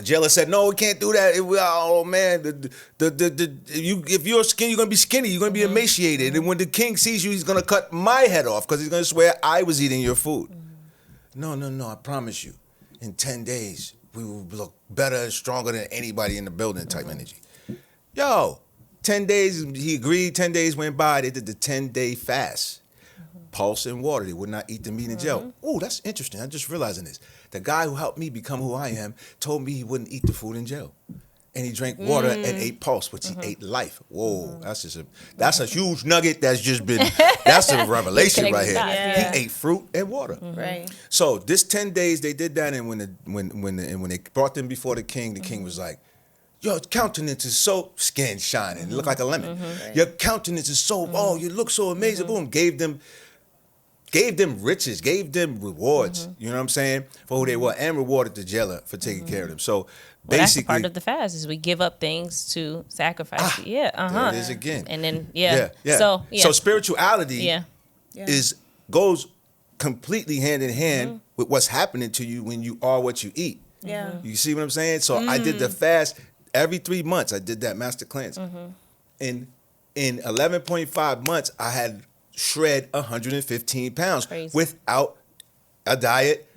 Speaker 1: jailer said, no, we can't do that. Oh man, if you're skinny, you're gonna be skinny. You're gonna be emaciated. And when the king sees you, he's gonna cut my head off because he's gonna swear I was eating your food. No, I promise you, in 10 days we will look better and stronger than anybody in the building. Type energy. 10 days. He agreed. 10 days went by. They did the 10-day fast. Pulse and water. They would not eat the meat in jail. Oh, that's interesting. I'm just realizing this. The guy who helped me become who I am told me he wouldn't eat the food in jail. And he drank water and ate pulse, which he ate life. Whoa, that's a huge nugget that's just been, that's a revelation right here. Yeah. He ate fruit and water.
Speaker 2: Right.
Speaker 1: So this 10 days they did that, and when they brought them before the king was like, your countenance is so skin shining, look like a lemon. Right. Your countenance is so, you look so amazing. Boom, gave them riches, gave them rewards, you know what I'm saying, for who they were, and rewarded the jailer for taking care of them. So basically, that's the part
Speaker 3: of the fast is we give up things to sacrifice.
Speaker 1: There it is again.
Speaker 3: And then
Speaker 1: So spirituality goes completely hand in hand with what's happening to you when you are what you eat.
Speaker 2: Yeah.
Speaker 1: You see what I'm saying? So I did the fast every 3 months. I did that master cleanse. In 11.5 months, I had shred 115 pounds. Crazy. Without a diet,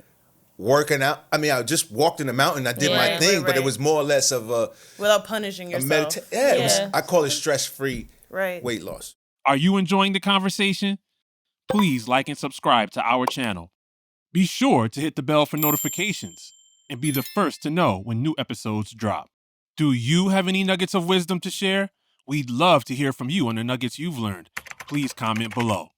Speaker 1: working out. I mean, I just walked in the mountain. I did my thing, but it was more or less of a
Speaker 2: without punishing yourself.
Speaker 1: It was, I call it stress-free weight loss.
Speaker 4: Are you enjoying the conversation? Please like and subscribe to our channel. Be sure to hit the bell for notifications and be the first to know when new episodes drop. Do you have any nuggets of wisdom to share? We'd love to hear from you on the nuggets you've learned. Please comment below.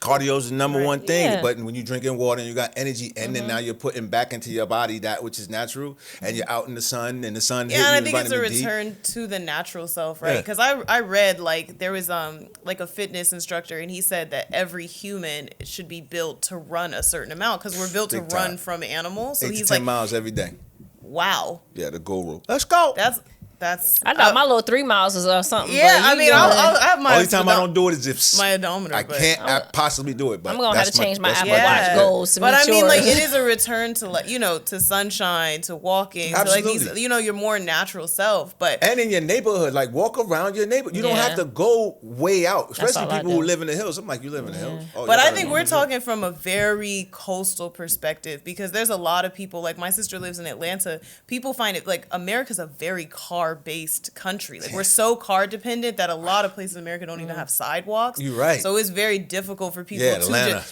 Speaker 1: Cardio is the number one thing, but when you're drinking water and you got energy, and then now you're putting back into your body that which is natural, and you're out in the sun, and the sun hitting you.
Speaker 2: And I think it's a return to the natural self, right? Because I read, like, there was like a fitness instructor, and he said that every human should be built to run a certain amount because we're built to run from animals. So
Speaker 1: 8 to 10 miles every day.
Speaker 2: Wow.
Speaker 1: Yeah, the goal rule. Let's go.
Speaker 2: That's
Speaker 3: I know my little 3 miles is something.
Speaker 2: Yeah, I mean, I'll have my.
Speaker 1: Only time I don't do it is if
Speaker 2: my odometer.
Speaker 1: I can't possibly do it. But
Speaker 3: I'm gonna have to change my Apple
Speaker 2: Watch
Speaker 3: goals to
Speaker 2: but
Speaker 3: meet
Speaker 2: I mean,
Speaker 3: yours.
Speaker 2: like, it is a return to, like, you know, to sunshine, to walking,
Speaker 1: Absolutely.
Speaker 2: to, like, these, you know, your more natural self. But
Speaker 1: and in your neighborhood, like, walk around your neighborhood. You don't have to go way out, especially people who live in the hills. I'm like, you live in the hills. Oh,
Speaker 2: but I think we're talking from a very coastal perspective, because there's a lot of people, like, my sister lives in Atlanta. People find it, like, America's a very car-based country. Like, we're so car dependent that a lot of places in America don't even have sidewalks.
Speaker 1: You're right.
Speaker 2: So it's very difficult for people to
Speaker 1: Atlanta.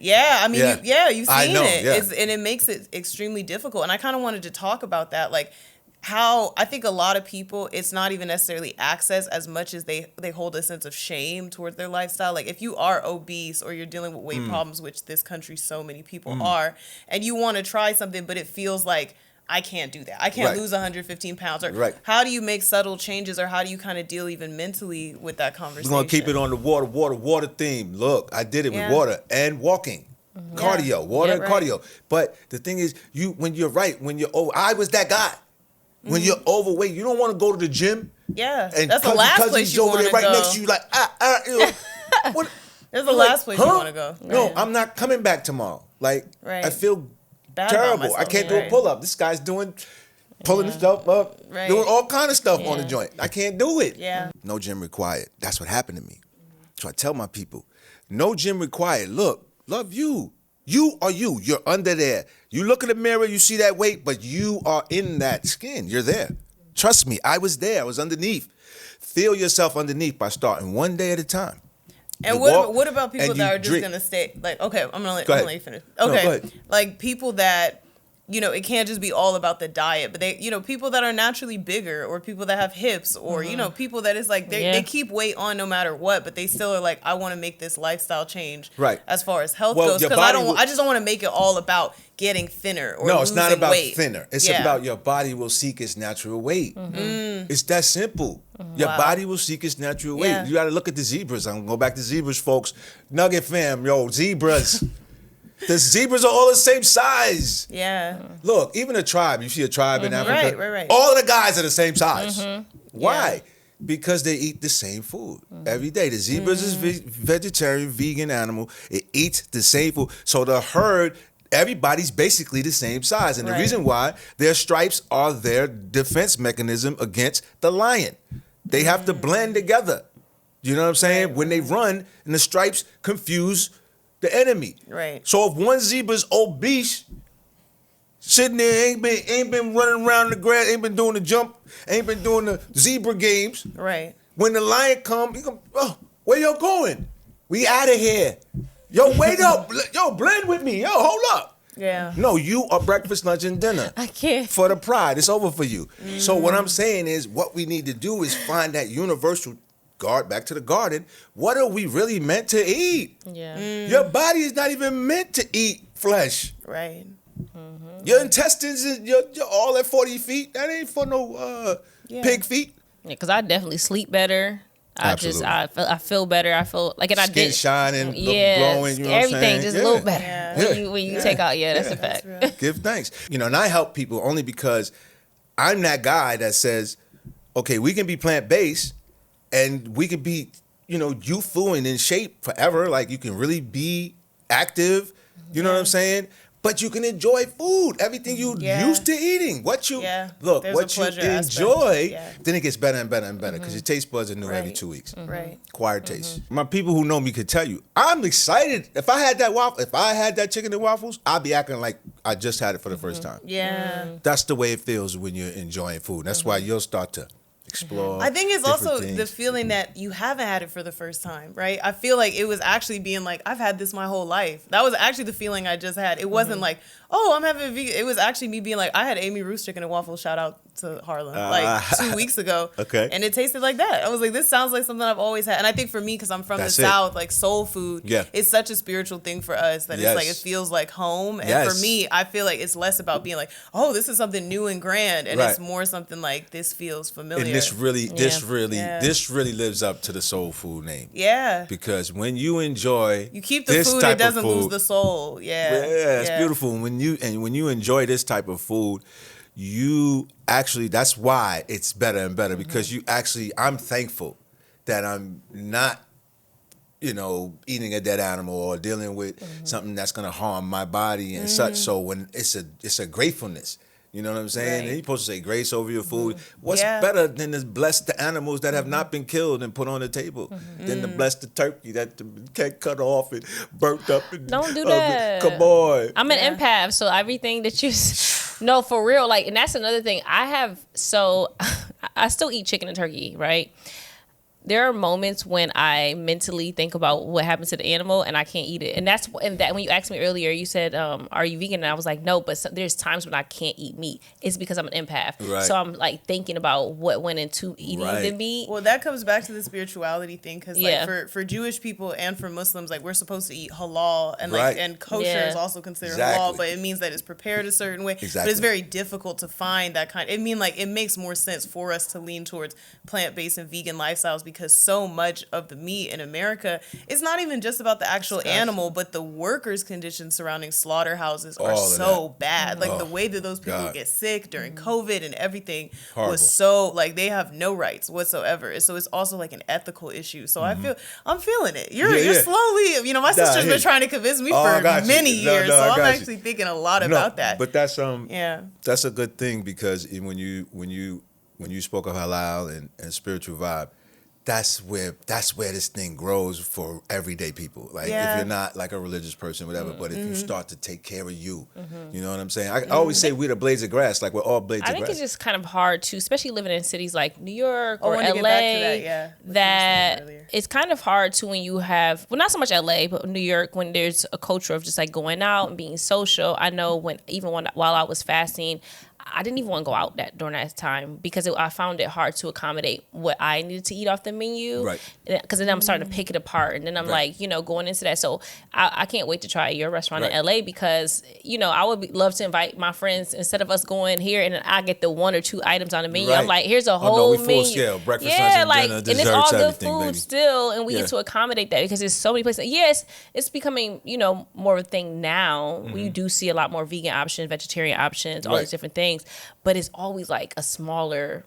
Speaker 2: I mean, you've seen it.
Speaker 1: Yeah.
Speaker 2: And it makes it extremely difficult. And I kind of wanted to talk about that, like, how I think a lot of people, it's not even necessarily access as much as they hold a sense of shame towards their lifestyle. Like, if you are obese or you're dealing with weight problems, which this country so many people are, and you want to try something, but it feels like, I can't do that. I can't lose 115 pounds. Or how do you make subtle changes, or how do you kind of deal even mentally with that conversation?
Speaker 1: We're going to keep it on the water theme. Look, I did it with water and walking. Cardio, water and cardio. But the thing is, when you're over, I was that guy. When you're overweight, you don't want to go to the gym.
Speaker 2: Yeah,
Speaker 1: and
Speaker 2: that's the last place you want to go.
Speaker 1: Right next to you, like, what?
Speaker 2: That's the last place you want to go.
Speaker 1: No, I'm not coming back tomorrow. Like, I feel
Speaker 2: bad
Speaker 1: terrible. I can't do a pull-up. This guy's pulling stuff up, doing all kind of stuff on the joint. I can't do it.
Speaker 2: Yeah.
Speaker 1: No gym required. That's what happened to me. So I tell my people, no gym required. Look, love you. You are you. You're under there. You look in the mirror, you see that weight, but you are in that skin. You're there. Trust me, I was there. I was underneath. Feel yourself underneath by starting one day at a time.
Speaker 2: And what about people that are just going to stay, like, okay, I'm going to let you finish. Okay,
Speaker 1: go ahead.
Speaker 2: Like, people that, you know, it can't just be all about the diet, but they, you know, people that are naturally bigger, or people that have hips, or, you know, people that is like, they keep weight on no matter what, but they still are like, I want to make this lifestyle change as far as health goes, because I just don't want to make it all about getting thinner or
Speaker 1: no, it's not about
Speaker 2: weight.
Speaker 1: thinner. It's about your body will seek its natural weight. It's that simple. Your body will seek its natural weight. You got to look at the zebras. I'm going to go back to zebras, folks. Nugget fam, zebras. The zebras are all the same size.
Speaker 2: Yeah.
Speaker 1: Look, even a tribe. You see a tribe in Africa?
Speaker 2: Right.
Speaker 1: All of the guys are the same size. Why? Because they eat the same food every day. The zebras is vegetarian, vegan animal. It eats the same food. So the herd, everybody's basically the same size. And the reason why, their stripes are their defense mechanism against the lion. They have to blend together. You know what I'm saying? When they run, and the stripes confuse the enemy.
Speaker 2: Right.
Speaker 1: So if one zebra's obese, sitting there, ain't been running around the grass, ain't been doing the jump, ain't been doing the zebra games.
Speaker 2: Right.
Speaker 1: When the lion come, he come, where y'all going? We out of here. Yo, wait up. Yo, blend with me. Yo, hold up.
Speaker 2: Yeah.
Speaker 1: No, you are breakfast, lunch, and dinner.
Speaker 3: I can't.
Speaker 1: For the pride. It's over for you. So what I'm saying is, what we need to do is find that universal back to the garden. What are we really meant to eat?
Speaker 3: Yeah.
Speaker 1: Your body is not even meant to eat flesh.
Speaker 2: Right.
Speaker 1: Your intestines, you're all at 40 feet. That ain't for no pig feet.
Speaker 3: Yeah, because I definitely sleep better. I feel better. I feel like, and I did
Speaker 1: shining, look glowing. You know
Speaker 3: everything
Speaker 1: what I'm saying?
Speaker 3: just a little better when you take out. Yeah, that's a fact.
Speaker 1: Give thanks. And I help people only because I'm that guy that says, okay, we can be plant-based and we can be, youthful and in shape forever. Like, you can really be active. You know what I'm saying? But you can enjoy food, everything you used to eating. What you enjoy, then it gets better and better and better because your taste buds are new every 2 weeks.
Speaker 2: Right.
Speaker 1: Acquired taste. My people who know me could tell you, I'm excited. If I had that chicken and waffles, I'd be acting like I just had it for the first time.
Speaker 2: Yeah.
Speaker 1: That's the way it feels when you're enjoying food. That's why you'll start to explore.
Speaker 2: I think it's also the feeling that you haven't had it for the first time, right? I feel like it was actually being like, I've had this my whole life. That was actually the feeling I just had. It wasn't like, oh, I'm having a vegan. It was actually me being like, I had Amy Ruth's chicken and waffles, shout out to Harlan, like 2 weeks ago.
Speaker 1: Okay.
Speaker 2: And it tasted like that. I was like, this sounds like something I've always had. And I think for me, because I'm from the South, like soul food, it's such a spiritual thing for us that it's like, it feels like home. And for me, I feel like it's less about being like, oh, this is something new and grand. And it's more something like, this feels familiar.
Speaker 1: And this really lives up to the soul food name.
Speaker 2: Yeah.
Speaker 1: Because when you enjoy
Speaker 2: you keep the food, it doesn't lose the soul. Yeah.
Speaker 1: Yeah, it's beautiful. When you enjoy this type of food, you actually, that's why it's better and better because I'm thankful that I'm not, eating a dead animal or dealing with something that's going to harm my body and such. So when it's a gratefulness. You know what I'm saying?
Speaker 2: Right.
Speaker 1: And you're supposed to say grace over your food. What's better than to bless the animals that have not been killed and put on the table than to bless the turkey that can't cut off and burnt up? And,
Speaker 3: don't do that.
Speaker 1: Come on.
Speaker 3: I'm an empath, so everything that you no, for real. Like, and that's another thing. I still eat chicken and turkey, right? There are moments when I mentally think about what happens to the animal and I can't eat it. And that when you asked me earlier, you said, are you vegan? And I was like, no, but there's times when I can't eat meat. It's because I'm an empath. Right. So I'm like thinking about what went into eating the meat.
Speaker 2: Well, that comes back to the spirituality thing because like for Jewish people and for Muslims, like we're supposed to eat halal and and kosher is also considered halal, but it means that it's prepared a certain way. Exactly. But it's very difficult to find that kind. It makes more sense for us to lean towards plant-based and vegan lifestyles because so much of the meat in America is not even just about the actual animal, but the workers' conditions surrounding slaughterhouses are so bad. Like the way that those people get sick during COVID and everything was so like they have no rights whatsoever. So it's also like an ethical issue. So I'm feeling it. You're slowly, my sister's been trying to convince me for many years. So I'm actually thinking a lot about that.
Speaker 1: But that's that's a good thing because when you spoke of halal and spiritual vibe, that's where this thing grows for everyday people. Like if you're not like a religious person, whatever, but if you start to take care of you, you know what I'm saying? I always say we're the blades of grass, like we're all blades of grass.
Speaker 3: I think it's just kind of hard to, especially living in cities like New York or LA, that it's kind of hard to when you have, well, not so much LA, but New York, when there's a culture of just like going out and being social. I know while I was fasting, I didn't even want to go out during that time because I found it hard to accommodate what I needed to eat off the menu. Right. Because then I'm starting to pick it apart. And then I'm like, going into that. So I can't wait to try your restaurant in LA because, I would love to invite my friends instead of us going here and then I get the one or two items on the menu. I'm like, here's a whole menu. Full scale. Breakfast, lunch, and dinner, desserts, and it's all good food baby. Still. And we get to accommodate that because there's so many places. Yes, it's becoming, more of a thing now. You do see a lot more vegan options, vegetarian options, all these different things. But it's always like a smaller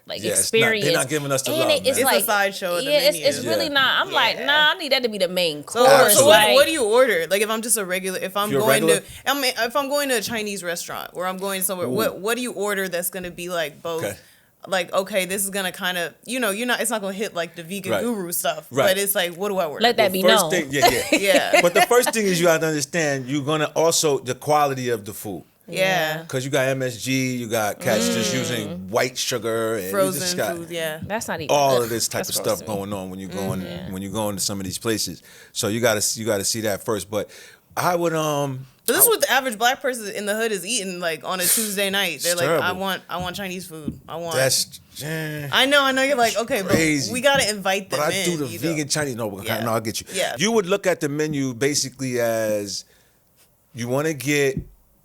Speaker 3: experience.
Speaker 1: They're not giving us the love,
Speaker 2: it's like a sideshow at the menu.
Speaker 3: It's really not. I'm like, I need that to be the main course.
Speaker 2: So what do you order? Like if I'm just a regular, if I'm going to a Chinese restaurant or I'm going somewhere, what do you order that's going to be like both? Okay. Like, okay, this is gonna kind of, it's not gonna hit like the vegan guru stuff, but it's like, what do I order?
Speaker 3: Let that be known.
Speaker 1: But the first thing is you have to understand, you're gonna also the quality of the food.
Speaker 2: Yeah.
Speaker 1: Because you got MSG, you got cats just using white sugar and
Speaker 2: frozen food.
Speaker 3: That's not even
Speaker 1: all of this type of stuff going on when you go when you go into some of these places. So you gotta see that first. But I would
Speaker 2: But this is what the average black person in the hood is eating like on a Tuesday night. They're like, terrible. I want Chinese food. I know. You're like, okay, crazy. But we gotta invite them in.
Speaker 1: But I do the vegan Chinese. No, I get you. Yeah. You would look at the menu basically as you want to get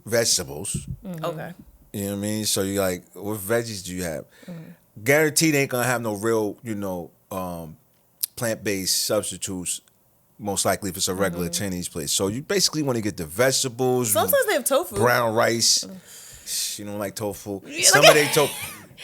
Speaker 1: vegetables.
Speaker 2: Okay.
Speaker 1: You know what I mean? So you're like, what veggies do you have? Guaranteed ain't gonna have no real, plant-based substitutes. Most likely if it's a regular Chinese place. So you basically want to get the vegetables.
Speaker 2: Sometimes they have tofu.
Speaker 1: Brown rice. You don't like tofu.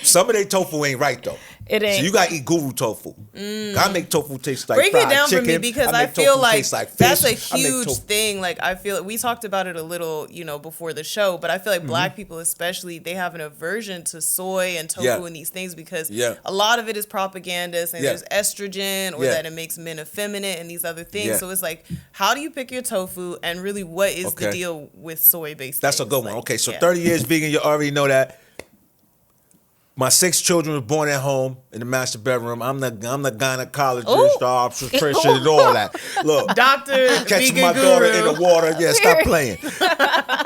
Speaker 1: Some of their tofu ain't right though.
Speaker 3: It ain't.
Speaker 1: So you gotta eat guru tofu. I make tofu taste like
Speaker 2: break
Speaker 1: fried
Speaker 2: it down
Speaker 1: chicken.
Speaker 2: For me because I feel like that's a huge
Speaker 1: tofu.
Speaker 2: thing. Like I feel we talked about it a little, before the show, but I feel like black people especially, they have an aversion to soy and tofu and these things because a lot of it is propaganda and there's estrogen or that it makes men effeminate and these other things. So it's like, how do you pick your tofu and really what is the deal with soy-based
Speaker 1: That's
Speaker 2: things?
Speaker 1: a good one. Okay, so 30 years vegan, you already know that. My 6 children were born at home in the master bedroom. I'm the gynecologist, the obstetrician, and all that. Look,
Speaker 2: doctor,
Speaker 1: catching my daughter in the water. Yeah, stop playing.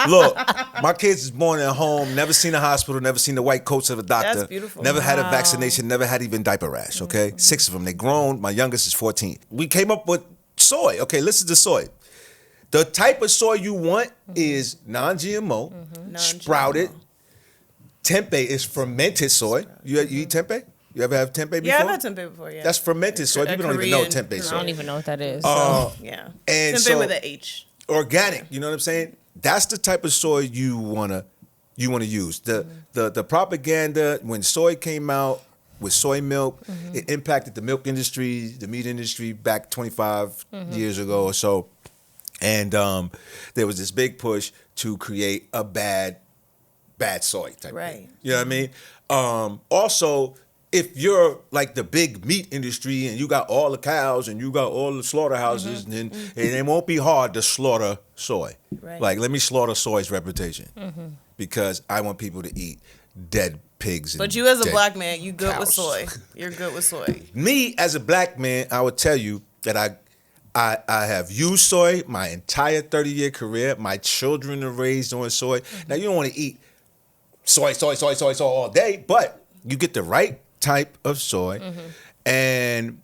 Speaker 1: Look, my kids is born at home. Never seen a hospital. Never seen the white coats of a doctor.
Speaker 2: That's beautiful.
Speaker 1: Never had a vaccination. Never had even diaper rash. Okay, 6 of them. They grown. My youngest is 14. We came up with soy. Okay, listen to soy. The type of soy you want is non-GMO, sprouted. Tempeh is fermented soy. You eat tempeh? You ever have tempeh before?
Speaker 2: Yeah, I've had tempeh before, yeah.
Speaker 1: That's fermented soy. People don't even know tempeh soy.
Speaker 3: I don't even know what that is.
Speaker 2: Yeah.
Speaker 1: And
Speaker 2: tempeh with an H.
Speaker 1: Organic, you know what I'm saying? That's the type of soy you want to you want to use. The propaganda when soy came out with soy milk, it impacted the milk industry, the meat industry back 25 years ago or so. And there was this big push to create a bad soy type thing. You know what I mean? Also, if you're like the big meat industry and you got all the cows and you got all the slaughterhouses, then it won't be hard to slaughter soy. Right. Like, let me slaughter soy's reputation because I want people to eat dead pigs.
Speaker 2: But you as a black man, you good with soy. You're good with soy.
Speaker 1: Me as a black man, I would tell you that I have used soy my entire 30-year career. My children are raised on soy. Now, you don't want to eat soy all day, but you get the right type of soy. And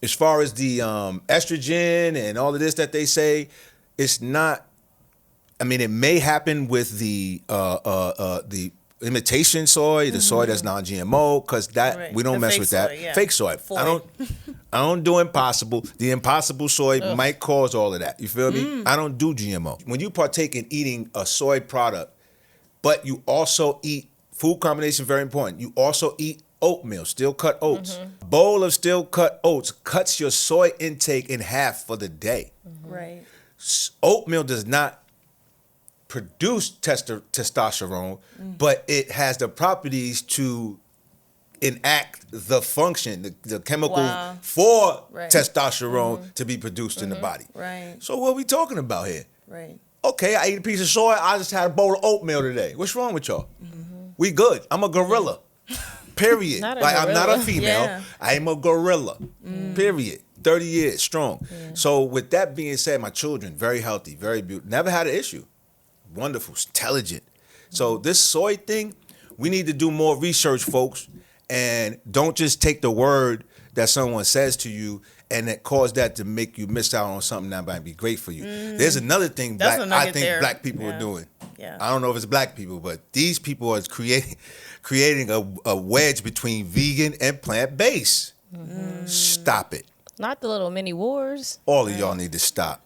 Speaker 1: as far as the estrogen and all of this that they say, it's not, I mean, it may happen with the imitation soy, the soy that's non-GMO, because that we don't mess with that.
Speaker 2: Soy,
Speaker 1: fake soy. I don't do impossible. The impossible soy might cause all of that. You feel me? I don't do GMO. When you partake in eating a soy product, but you also eat food combination, very important. You also eat oatmeal, steel cut oats. Bowl of steel cut oats cuts your soy intake in half for the day.
Speaker 2: Right.
Speaker 1: Oatmeal does not produce testosterone, but it has the properties to enact the function, the chemical for testosterone to be produced in the body.
Speaker 2: Right.
Speaker 1: So what are we talking about here?
Speaker 2: Right.
Speaker 1: Okay, I eat a piece of soy. I just had a bowl of oatmeal today. What's wrong with y'all? We good. I'm a gorilla. Period.
Speaker 3: Not a
Speaker 1: like
Speaker 3: gorilla.
Speaker 1: I'm not a female. I'm a gorilla. Period. 30 years strong. So with that being said, my children, very healthy, very beautiful. Never had an issue. Wonderful, intelligent. So this soy thing, we need to do more research, folks, and don't just take the word that someone says to you and it cause that to make you miss out on something that might be great for you. There's another thing I think black people are doing. I don't know if it's black people, but these people are creating a wedge between vegan and plant-based. Stop it.
Speaker 3: Not the little mini wars.
Speaker 1: All of y'all need to stop.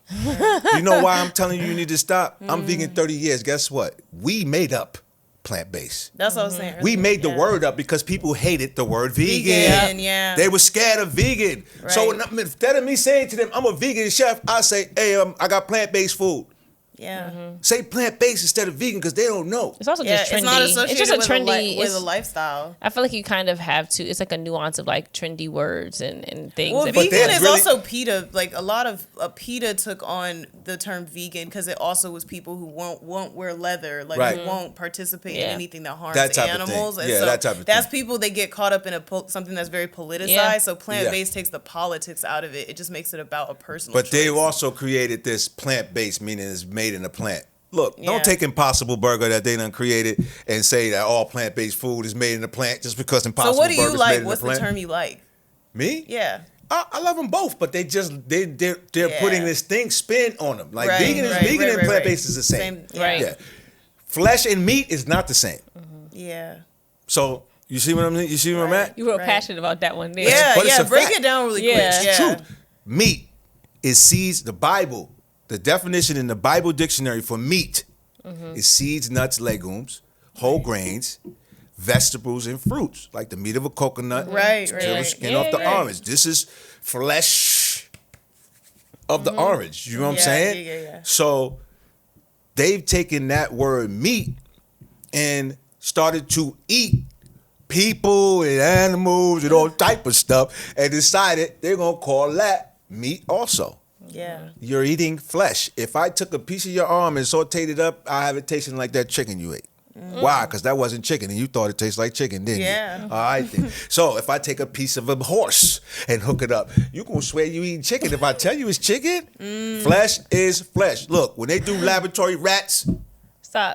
Speaker 1: You know why I'm telling you need to stop? I'm vegan 30 years. Guess what? We made up plant-based.
Speaker 2: That's what I was saying earlier.
Speaker 1: We made the word up because people hated the word vegan. They were scared of vegan. So instead of me saying to them, I'm a vegan chef, I say, hey, I got plant-based food. Say plant-based instead of vegan because they don't know.
Speaker 3: It's also just trendy.
Speaker 2: It's not associated
Speaker 3: it's just a trendy
Speaker 2: with a lifestyle.
Speaker 3: I feel like you kind of have to. It's like a nuance of like trendy words and things.
Speaker 2: Well, vegan is also PETA. Like a lot of PETA took on the term vegan because it also was people who won't wear leather, like who won't participate in anything that harms animals. And so
Speaker 1: that type of
Speaker 2: that's
Speaker 1: thing.
Speaker 2: people they get caught up in something that's very politicized. So plant-based takes the politics out of it. It just makes it about a personal choice.
Speaker 1: They've also created this plant-based, meaning it's made in a plant. Look, don't take Impossible Burger that they done created and say that all plant-based food is made in a plant just because Impossible Burger is made in a plant. So what do you like? What's the
Speaker 2: term you like?
Speaker 1: Me?
Speaker 2: Yeah.
Speaker 1: I love them both, but they're putting this thing spin on them. Like vegan and plant-based is the same. Yeah. Flesh and meat is not the same.
Speaker 2: Yeah.
Speaker 1: So you see what I'm at?
Speaker 3: You were passionate about that one there.
Speaker 2: Yeah, break it down really quick.
Speaker 1: It's true. Meat is seeds. The Bible, the definition in the Bible dictionary for meat is seeds, nuts, legumes, whole grains, vegetables, and fruits, like the meat of a coconut, peel the skin off the orange. This is flesh of the orange. You know what I'm saying?
Speaker 2: Yeah.
Speaker 1: So they've taken that word meat and started to eat people and animals and all type of stuff and decided they're going to call that meat also.
Speaker 2: Yeah.
Speaker 1: You're eating flesh. If I took a piece of your arm and sauteed it up, I have it tasting like that chicken you ate. Why? Because that wasn't chicken, and you thought it tastes like chicken, didn't you? All right, then. So if I take a piece of a horse and hook it up, you gonna swear you eating chicken if I tell you it's chicken? Flesh is flesh. Look, when they do laboratory rats,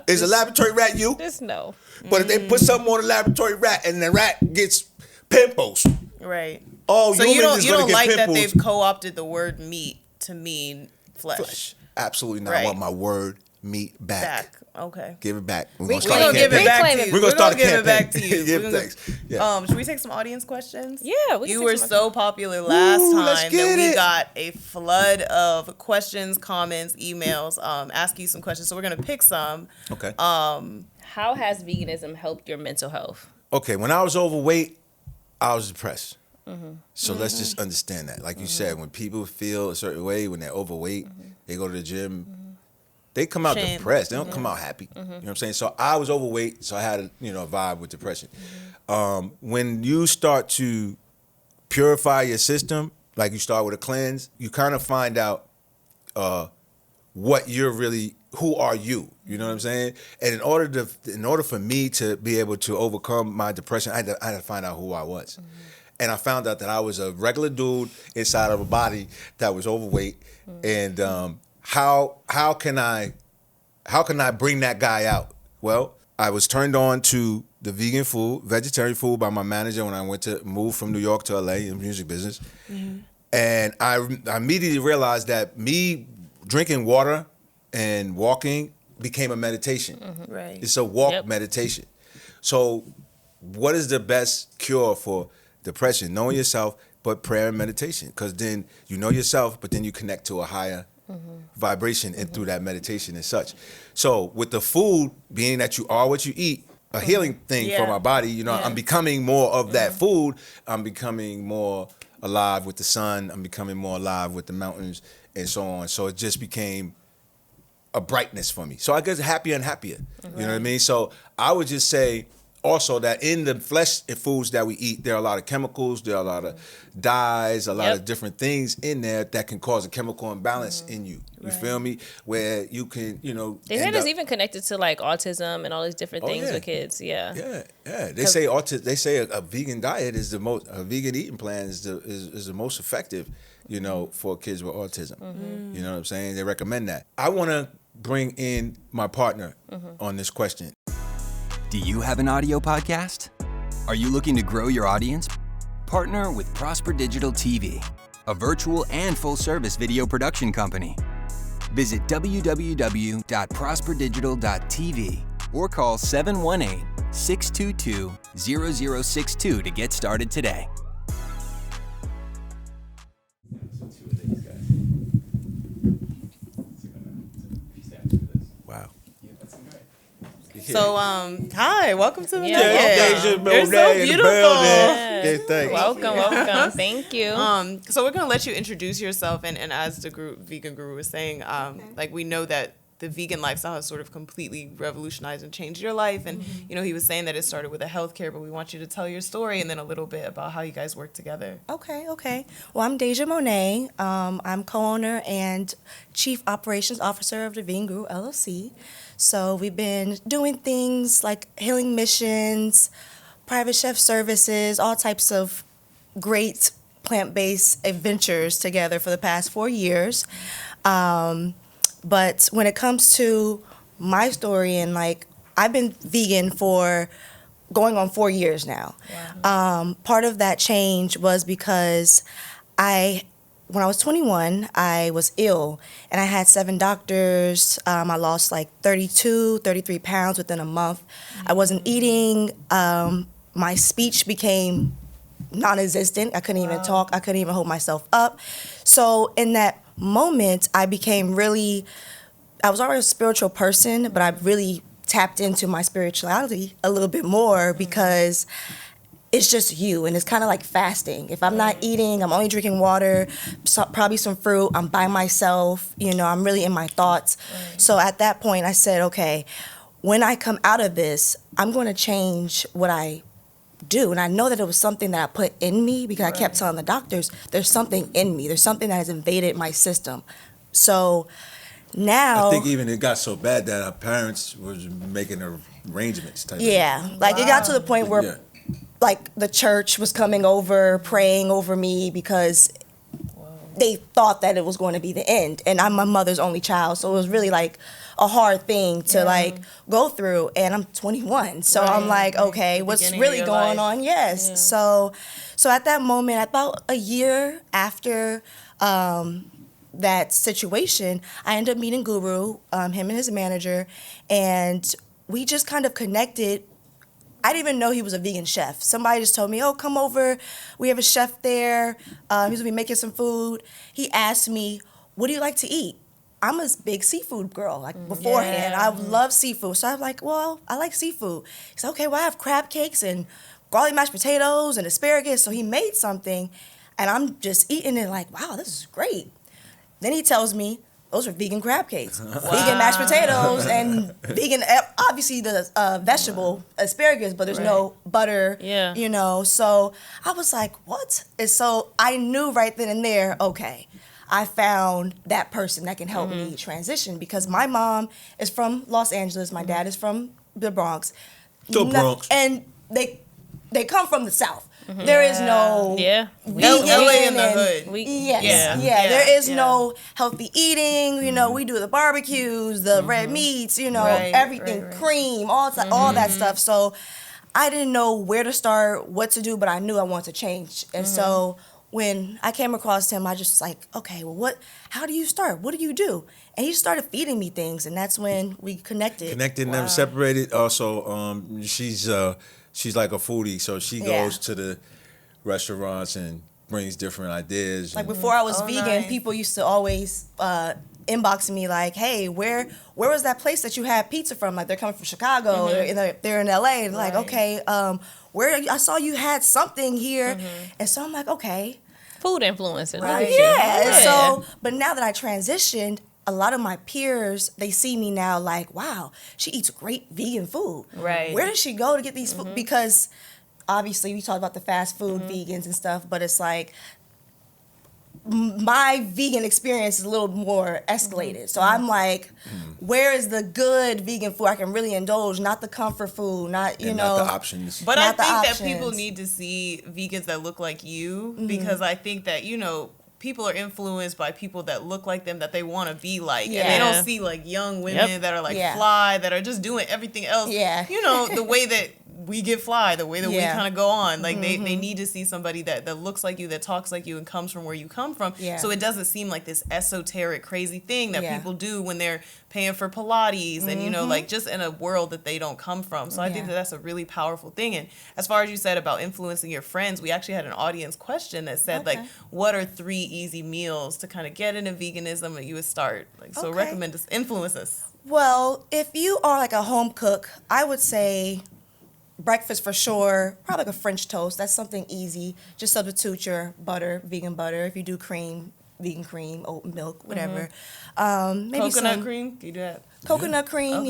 Speaker 1: is a laboratory rat you?
Speaker 3: Just no.
Speaker 1: But if they put something on a laboratory rat and the rat gets pimples,
Speaker 2: right?
Speaker 1: Oh,
Speaker 2: so you don't like pimples. That they've co-opted the word meat to mean flesh?
Speaker 1: Absolutely not. I want my word meat back.
Speaker 2: Okay.
Speaker 1: Give it back.
Speaker 2: We're gonna give it back to you.
Speaker 1: We're gonna start a campaign.
Speaker 2: Give it back to you.
Speaker 1: Thanks.
Speaker 2: Should we take some audience questions?
Speaker 3: Yeah.
Speaker 2: You were so popular last time that we got a flood of questions, comments, emails, ask you some questions. So we're gonna pick some.
Speaker 1: Okay.
Speaker 3: How has veganism helped your mental health?
Speaker 1: Okay, when I was overweight, I was depressed. So let's just understand that. Like you said, when people feel a certain way, when they're overweight, they go to the gym, they come out depressed. They don't come out happy. You know what I'm saying? So I was overweight, so I had a vibe with depression. When you start to purify your system, like you start with a cleanse, you kind of find out what you're really, who are you? You know what I'm saying? And in order for me to be able to overcome my depression, I had to find out who I was. And I found out that I was a regular dude inside of a body that was overweight. And how can I bring that guy out? Well, I was turned on to the vegetarian food by my manager when I moved from New York to LA in the music business. And I immediately realized that me drinking water and walking became a meditation.
Speaker 2: Right.
Speaker 1: It's a walk meditation. So what is the best cure for depression? Knowing yourself, but prayer and meditation. Because then you know yourself, but then you connect to a higher vibration and through that meditation and such. So with the food, being that you are what you eat, a healing thing for my body, I'm becoming more of that food. I'm becoming more alive with the sun. I'm becoming more alive with the mountains and so on. So it just became a brightness for me. So I get happier and happier. You know what I mean? So I would just say also that in the flesh foods that we eat, there are a lot of chemicals, there are a lot of dyes, a lot of different things in there that can cause a chemical imbalance in you. You feel me? Where you can,
Speaker 3: They said it's even connected to like autism and all these different things with kids. Yeah.
Speaker 1: They say They say a vegan diet is a vegan eating plan is the most effective, for kids with autism. You know what I'm saying? They recommend that. I want to bring in my partner on this question.
Speaker 5: Do you have an audio podcast? Are you looking to grow your audience? Partner with Prosper Digital TV, a virtual and full-service video production company. Visit www.prosperdigital.tv or call 718-622-0062 to get started today.
Speaker 1: Wow.
Speaker 2: So, hi, welcome to the Nugget.
Speaker 1: Deja
Speaker 2: You're so beautiful.
Speaker 1: Thanks.
Speaker 3: Welcome. Thank you.
Speaker 2: So we're gonna let you introduce yourself, and as the vegan guru was saying, like we know that the vegan lifestyle has sort of completely revolutionized and changed your life, and he was saying that it started with a healthcare, but we want you to tell your story and then a little bit about how you guys work together.
Speaker 6: Okay. Well, I'm Deja Monet. I'm co-owner and chief operations officer of the Vegan Guru LLC. So we've been doing things like healing missions, private chef services, all types of great plant-based adventures together for the past 4 years. But when it comes to my story, and I've been vegan for going on 4 years now. Wow. Part of that change was because when I was 21, I was ill, and I had 7 doctors. I lost 33 pounds within a month. I wasn't eating. My speech became non-existent. I couldn't even talk. I couldn't even hold myself up. So in that moment, I was already a spiritual person, but I really tapped into my spirituality a little bit more because it's just you, and it's kind of like fasting. If I'm not eating, I'm only drinking water, probably some fruit, I'm by myself, I'm really in my thoughts. Right. So at that point, I said, okay, when I come out of this, I'm going to change what I do. And I know that it was something that I put in me because I kept telling the doctors, there's something in me. There's something that has invaded my system. So now,
Speaker 1: I think even it got so bad that our parents was making arrangements.
Speaker 6: It got to the point where the church was coming over, praying over me because they thought that it was going to be the end. And I'm my mother's only child, so it was really a hard thing to go through. And I'm 21, so I'm okay, what's really going on? Yes. Yeah. So at that moment, about a year after that situation, I ended up meeting Guru, him and his manager, and we just kind of connected. I didn't even know he was a vegan chef. Somebody just told me, oh, come over. We have a chef there. He's going to be making some food. He asked me, what do you like to eat? I'm a big seafood girl, like beforehand. I love seafood. So I'm like, well, I like seafood. He said, okay, well, I have crab cakes and garlic mashed potatoes and asparagus. So he made something, and I'm just eating it like, wow, this is great. Then he tells me, those are vegan crab cakes, vegan mashed potatoes, and vegan, obviously the vegetable asparagus, but there's no butter, you know. So I was like, what? And so I knew right then and there, okay, I found that person that can help me transition, because my mom is from Los Angeles, my dad is from the Bronx.
Speaker 1: The Bronx.
Speaker 6: And they come from the South. There is no
Speaker 2: LA in the hood.
Speaker 6: There is no healthy eating. You know, we do the barbecues, the red meats. You know, everything, cream, all that stuff. So I didn't know where to start, what to do, but I knew I wanted to change. And so when I came across him, I just like, okay, well, how do you start? What do you do? And he started feeding me things, and that's when we connected.
Speaker 1: Never separated. Also, she's like a foodie, so she goes to the restaurants and brings different ideas.
Speaker 6: Like before I was vegan, people used to always inbox me like, hey, where was that place that you had pizza from? Like they're coming from Chicago, they're in LA. And like, okay, I saw you had something here. And so I'm like, okay.
Speaker 3: Food influencers.
Speaker 6: Right. Yeah. And so, but now that I transitioned, a lot of my peers, they see me now like, wow, she eats great vegan food.
Speaker 2: Right.
Speaker 6: Where does she go to get these food? Because obviously we talk about the fast food vegans and stuff, but it's like my vegan experience is a little more escalated. So I'm like, where is the good vegan food I can really indulge? Not the comfort food, not the
Speaker 1: options.
Speaker 2: But I think that people need to see vegans that look like you, because I think that, people are influenced by people that look like them, that they want to be like. And they don't see like young women that are like fly, that are just doing everything else. The way that we get fly, the way that we kind of go on. Like they need to see somebody that looks like you, that talks like you, and comes from where you come from. So it doesn't seem like this esoteric, crazy thing that people do when they're paying for Pilates and, like just in a world that they don't come from. So I think that that's a really powerful thing. And as far as you said about influencing your friends, we actually had an audience question that said, like, what are 3 easy meals to kind of get into veganism that you would start? Like, so recommend us, influence us.
Speaker 6: Well, if you are like a home cook, I would say breakfast for sure, probably like a French toast. That's something easy. Just substitute your butter, vegan butter. If you do cream, vegan cream, oat milk, whatever. Maybe
Speaker 2: coconut cream? Can you do that?
Speaker 6: Coconut cream,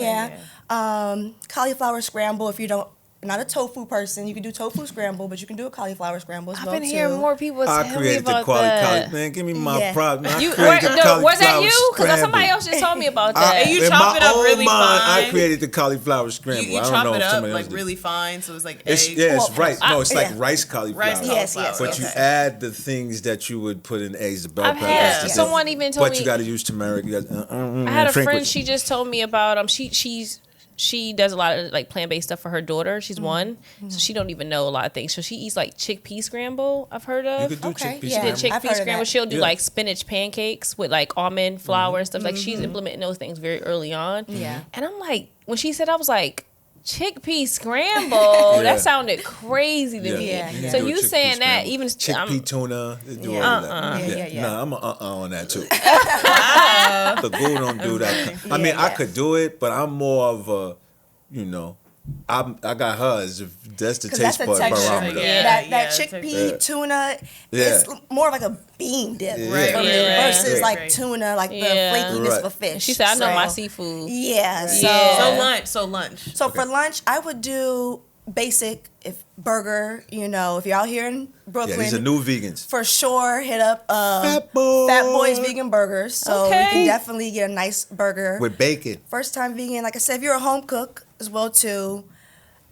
Speaker 6: cauliflower scramble. If you don't, not a tofu person, you can do tofu scramble, but you can do a cauliflower scramble as well.
Speaker 3: I've been hearing more people tell me about that.
Speaker 1: I created the cauliflower. Man, give me my props.
Speaker 3: Was that you? Because somebody else just told me about that.
Speaker 2: And you chop it up really fine.
Speaker 1: I created the cauliflower scramble.
Speaker 2: You chop it up like really fine, so it's like eggs.
Speaker 1: It's rice. No, it's like rice cauliflower.
Speaker 6: Yes.
Speaker 1: But you add the things that you would put in eggs, the bell peppers.
Speaker 3: Someone even told me.
Speaker 1: But you got to use turmeric.
Speaker 3: I had a friend. She just told me about she does a lot of like plant-based stuff for her daughter. She's one, so she don't even know a lot of things. So she eats like chickpea scramble. I've heard of.
Speaker 1: You could do chickpea
Speaker 3: scramble. She did chickpea scramble. She'll do like
Speaker 1: Yeah.
Speaker 3: spinach pancakes with like almond flour and stuff. Like she's implementing those things very early on.
Speaker 6: Yeah.
Speaker 3: And I'm like, when she said, I was like, chickpea scramble. That sounded crazy to me.
Speaker 6: Yeah.
Speaker 3: So you saying that even
Speaker 1: chickpea tuna, do all that. Nah, I'm on that too. The goo don't do that. I mean, I could do it, but I'm more of a, I got hers. That's the taste bud barometer.
Speaker 6: That chickpea tuna is more like a bean dip versus like tuna, like the flakiness of a fish.
Speaker 3: She said, I know my seafood.
Speaker 2: So lunch.
Speaker 6: So for lunch, I would do basic burger. If you're out here in Brooklyn,
Speaker 1: these are new vegans.
Speaker 6: For sure, hit up Fat Boys Vegan Burgers. So you can definitely get a nice burger
Speaker 1: with bacon.
Speaker 6: First time vegan, like I said, if you're a home cook as well too.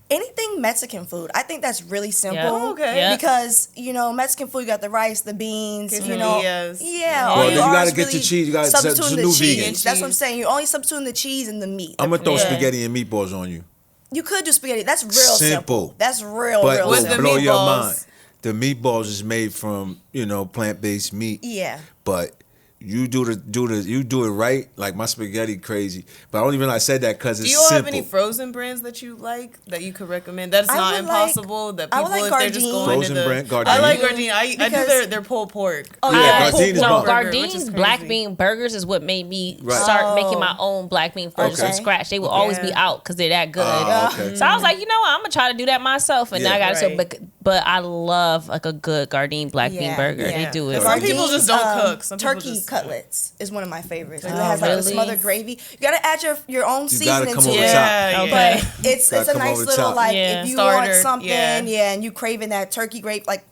Speaker 6: Anything Mexican food, I think that's really simple. Because Mexican food, you got the rice, the beans,
Speaker 2: quesadillas.
Speaker 1: You got to get your cheese. You got to substitute the cheese.
Speaker 6: That's what I'm saying. You're only substituting the cheese and the meat.
Speaker 1: I'm gonna throw spaghetti and meatballs on you.
Speaker 6: You could do spaghetti. That's real simple. That's real
Speaker 1: but
Speaker 6: simple.
Speaker 1: blow your mind. The meatballs is made from plant-based meat.
Speaker 6: Yeah.
Speaker 1: But You do it right. Like my spaghetti crazy, but I don't even know I said that because it's simple.
Speaker 2: Do you have any frozen brands that you like that you could recommend? That's not impossible. That people, if they're just going
Speaker 1: frozen
Speaker 2: to the
Speaker 1: brand, Gardein.
Speaker 2: I like Gardein. I do their pulled pork.
Speaker 6: Oh
Speaker 1: yeah, Gardein is bomb.
Speaker 3: Gardein's black bean burgers is what made me start making my own black bean burgers from scratch. They will always be out because they're that good. So I was like, you know what, I'm gonna try to do that myself, and now I got it. But I love like a good Gardein black bean burger. They do it.
Speaker 2: Some people just don't cook. Some
Speaker 6: turkey cutlets is one of my favorites. It has like a smothered gravy. You gotta add your own seasoning to it. But it's a nice little like if you want something, and you craving that turkey gravy. Like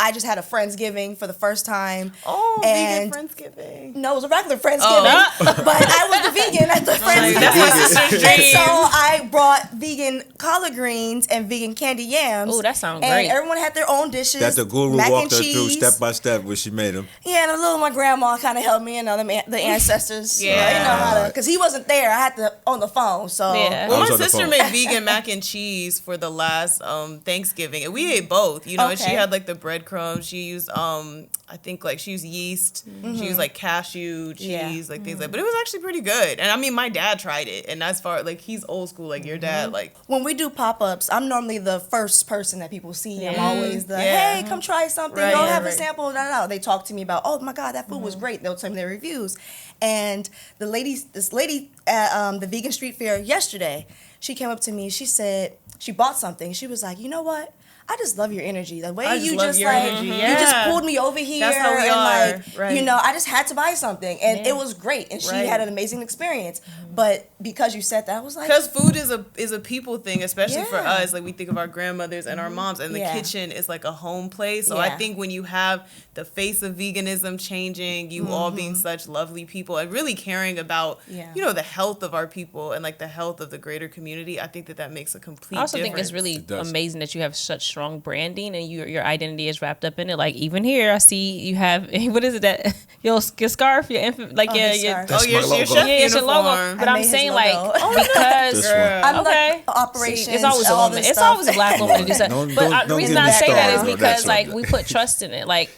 Speaker 6: I just had a Friendsgiving for the first time.
Speaker 2: Oh, vegan Friendsgiving.
Speaker 6: No, it was a regular Friendsgiving. But I was the vegan at the Friendsgiving.
Speaker 2: That's my sister's dream.
Speaker 6: And so I brought vegan collard greens and vegan candy yams.
Speaker 3: Oh, that sounds great.
Speaker 6: And everyone had their own dishes.
Speaker 1: That the guru walked her through step by step when she made them.
Speaker 6: Yeah, and a little my grandma kind of helped me and the ancestors. You know how to, because he wasn't there. I had to on the phone. So
Speaker 2: well, my sister made vegan mac and cheese for the last Thanksgiving, and we ate both. You know, and she had like the breadcrumbs. She used I think like she used yeast. She used like cashew cheese, like things like. But it was actually pretty good. And I mean, my dad tried it, and as far like he's old school, like your dad, like
Speaker 6: when we do pop-ups, I'm normally the first person that people see. I'm always the hey, come try something. Go have a sample. They talk to me about, oh my God, that food was great. They'll tell me their reviews. And this lady at the Vegan Street Fair yesterday, she came up to me. She said she bought something. She was like, you know what? I just love your energy. The way you just like you just pulled me over here.
Speaker 2: That's how we are.
Speaker 6: Like, you know, I just had to buy something, and it was great. And she had an amazing experience. But because you said that, I was like,
Speaker 2: because food is a people thing, especially for us. Like we think of our grandmothers and our moms, and the kitchen is like a home place. So I think when you have the face of veganism changing, you all being such lovely people and really caring about you know the health of our people and like the health of the greater community, I think that makes a complete.
Speaker 3: I also
Speaker 2: difference.
Speaker 3: think it's really amazing that you have such strong branding and your identity is wrapped up in it. Like even here, I see you have what is it that your scarf, your infant, like your chef
Speaker 2: logo.
Speaker 3: But I'm saying like because
Speaker 6: I'm like operations.
Speaker 3: It's always a woman. It's always a black woman to do something. But the reason I say that is because like we put trust in it. Like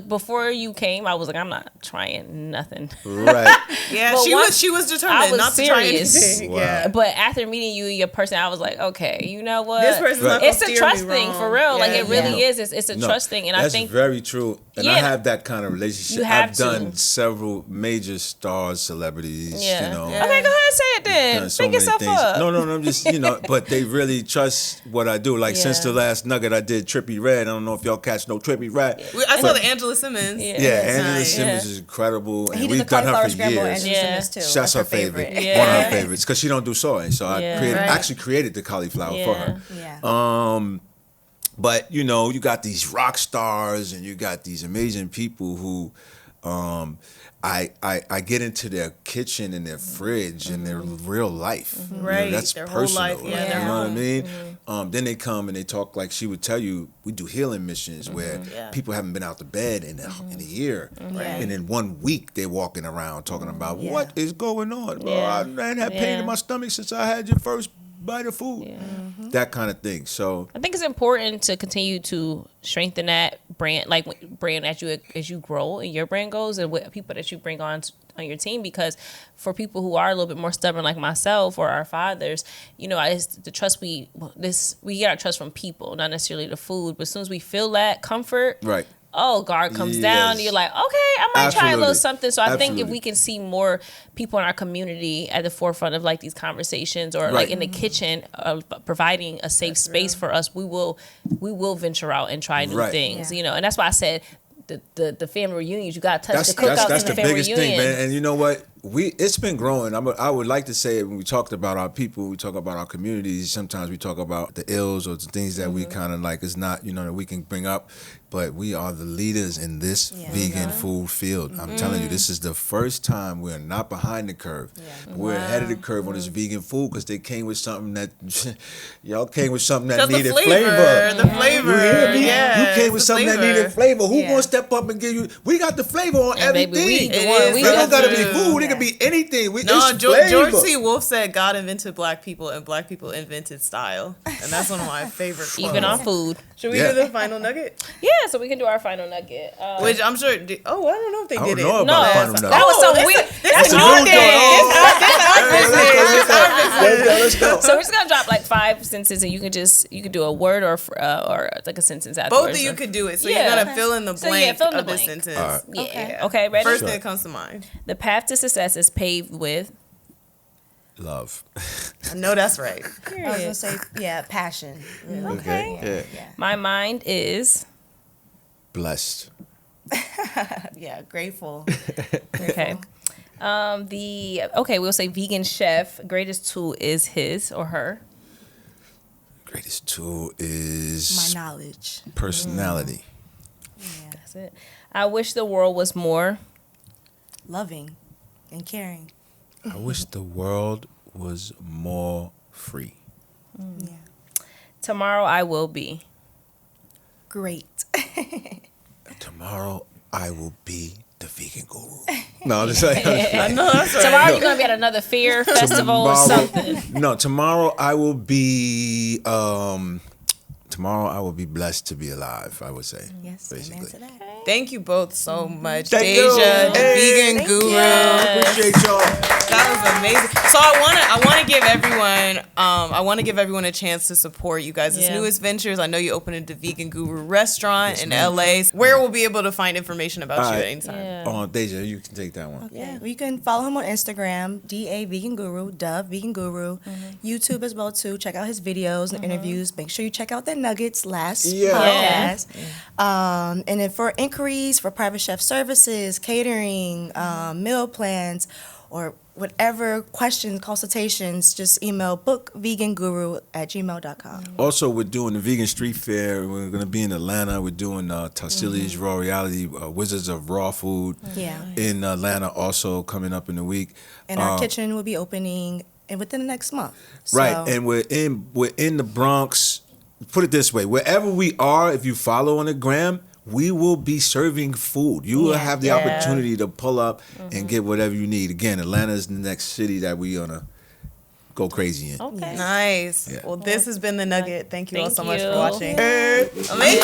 Speaker 3: before you came, I was like, I'm not trying nothing.
Speaker 1: Right.
Speaker 2: Yeah. She was determined not to try anything.
Speaker 1: Wow.
Speaker 2: Yeah.
Speaker 3: But after meeting you, your person, I was like, okay, you know what?
Speaker 2: This person's not
Speaker 3: it's a trust thing for real. Like it really is. It's a
Speaker 1: No,
Speaker 3: trust thing, and I think
Speaker 1: that's very true. And I have that kind of relationship.
Speaker 3: I've
Speaker 1: done several major stars, celebrities. You know.
Speaker 3: Okay, go ahead and say it then.
Speaker 1: So
Speaker 3: Pick yourself up.
Speaker 1: No, I'm just but they really trust what I do. Like since the last Nugget, I did Trippie Redd. I don't know if y'all catch no Trippie Redd.
Speaker 2: I saw the Angela Simmons.
Speaker 1: Angela Simmons is incredible, and we've done her for years. That's her favorite. One of her favorites because she don't do soy. So I actually created the cauliflower for her.
Speaker 6: Yeah.
Speaker 1: But you know, you got these rock stars and you got these amazing people who I get into their kitchen and their fridge and their real life.
Speaker 2: Right.
Speaker 1: You know, that's
Speaker 2: their
Speaker 1: personal.
Speaker 2: Whole life.
Speaker 1: You know what I mean? Then they come and they talk like she would tell you, we do healing missions where people haven't been out to bed in a year. And in 1 week they're walking around talking about what is going on. Bro, I ain't had pain in my stomach since I had your first bite of food. That kind of thing. So
Speaker 3: I think it's important to continue to strengthen that brand as you grow and your brand goes, and with people that you bring on your team, because for people who are a little bit more stubborn like myself or our fathers, you know, it's the trust we get our trust from people, not necessarily the food, but as soon as we feel that comfort,
Speaker 1: right.
Speaker 3: Guard comes down, you're like, okay, I might try a little something. So I think if we can see more people in our community at the forefront of like these conversations or like in the kitchen of providing a safe space for us, we will venture out and try new things, you know. And that's why I said the family reunions, you got to touch the cookouts
Speaker 1: that's
Speaker 3: in the
Speaker 1: the
Speaker 3: family
Speaker 1: biggest
Speaker 3: reunion.
Speaker 1: thing, man. And you know what? It's been growing. I would like to say when we talked about our people, we talk about our communities. Sometimes we talk about the ills or the things that we kind of like. It's not, that we can bring up, but we are the leaders in this vegan food field. I'm telling you, this is the first time we're not behind the curve. We're ahead of the curve on this vegan food because they came with something that y'all came with something that needed flavor.
Speaker 2: The flavor,
Speaker 1: you came with something that needed flavor. Who gonna step up and give you? We got the flavor on everything.
Speaker 3: Baby,
Speaker 1: it don't gotta be food. could be anything.
Speaker 2: George C. Wolfe said God invented black people and black people invented style. And that's one of my favorite quotes.
Speaker 3: Even on food.
Speaker 2: Should we do the final nugget?
Speaker 3: Yeah, so we can do our final nugget.
Speaker 2: Which I'm sure, I don't know if they did it.
Speaker 1: I don't know about final nugget.
Speaker 3: That was some weird.
Speaker 2: That's
Speaker 1: a
Speaker 2: our
Speaker 1: new
Speaker 2: business.
Speaker 1: Let's go.
Speaker 3: So we're just gonna drop like 5 sentences, and you can do a word or like a sentence afterwards.
Speaker 2: Both of you could do it. So you're gonna fill in the blank of the sentence.
Speaker 3: Right. Okay, ready?
Speaker 2: First thing that comes to mind.
Speaker 3: The path to success is paved with
Speaker 1: love.
Speaker 2: I know that's right.
Speaker 6: I was gonna say, passion.
Speaker 3: Okay. Yeah. My mind is
Speaker 1: blessed.
Speaker 6: Grateful.
Speaker 3: Okay. We'll say vegan chef. Greatest tool is his or her.
Speaker 1: Greatest tool is
Speaker 6: my knowledge,
Speaker 1: personality.
Speaker 6: Yeah,
Speaker 3: that's it. I wish the world was more
Speaker 6: loving and caring.
Speaker 1: I wish the world was more free.
Speaker 6: Yeah.
Speaker 3: Tomorrow I will be
Speaker 6: great.
Speaker 1: Tomorrow I will be the vegan guru. No, I'm just saying.
Speaker 2: I know that's right.
Speaker 3: Tomorrow you're gonna be at another fear festival or something.
Speaker 1: No, tomorrow I will be. Tomorrow I will be blessed to be alive, I would say.
Speaker 6: Yes,
Speaker 1: basically.
Speaker 6: amen to that.
Speaker 2: Thank you both so much.
Speaker 1: Thank
Speaker 2: Deja,
Speaker 1: you.
Speaker 2: the vegan guru.
Speaker 1: Appreciate y'all.
Speaker 2: That was amazing. So I want to give everyone a chance to support you guys' newest ventures. I know you opened the Vegan Guru restaurant in LA, where we'll be able to find information about you at any time.
Speaker 3: Yeah.
Speaker 1: Deja, you can take that one.
Speaker 6: Okay. Yeah. Well, you can follow him on Instagram, DA Vegan Guru, Dove Vegan Guru. YouTube as well too. Check out his videos and interviews. Make sure you check out the Nuggets last podcast. And then for inquiries for private chef services, catering, meal plans, or whatever questions, consultations, just email bookveganguru@gmail.com.
Speaker 1: Also, we're doing the Vegan Street Fair. We're going to be in Atlanta. We're doing Tarsili's Raw Reality, Wizards of Raw Food in Atlanta also coming up in the week.
Speaker 6: And our kitchen will be opening within the next month.
Speaker 1: Right, and we're in the Bronx. Put it this way, wherever we are, if you follow on the gram, we will be serving food. You will have the opportunity to pull up and get whatever you need. Again, Atlanta is the next city that we're going to go crazy in.
Speaker 2: Okay. Nice. Yeah. Well, this has been The Nugget. Thank you all so much for watching.
Speaker 1: Hey.
Speaker 2: Amazing.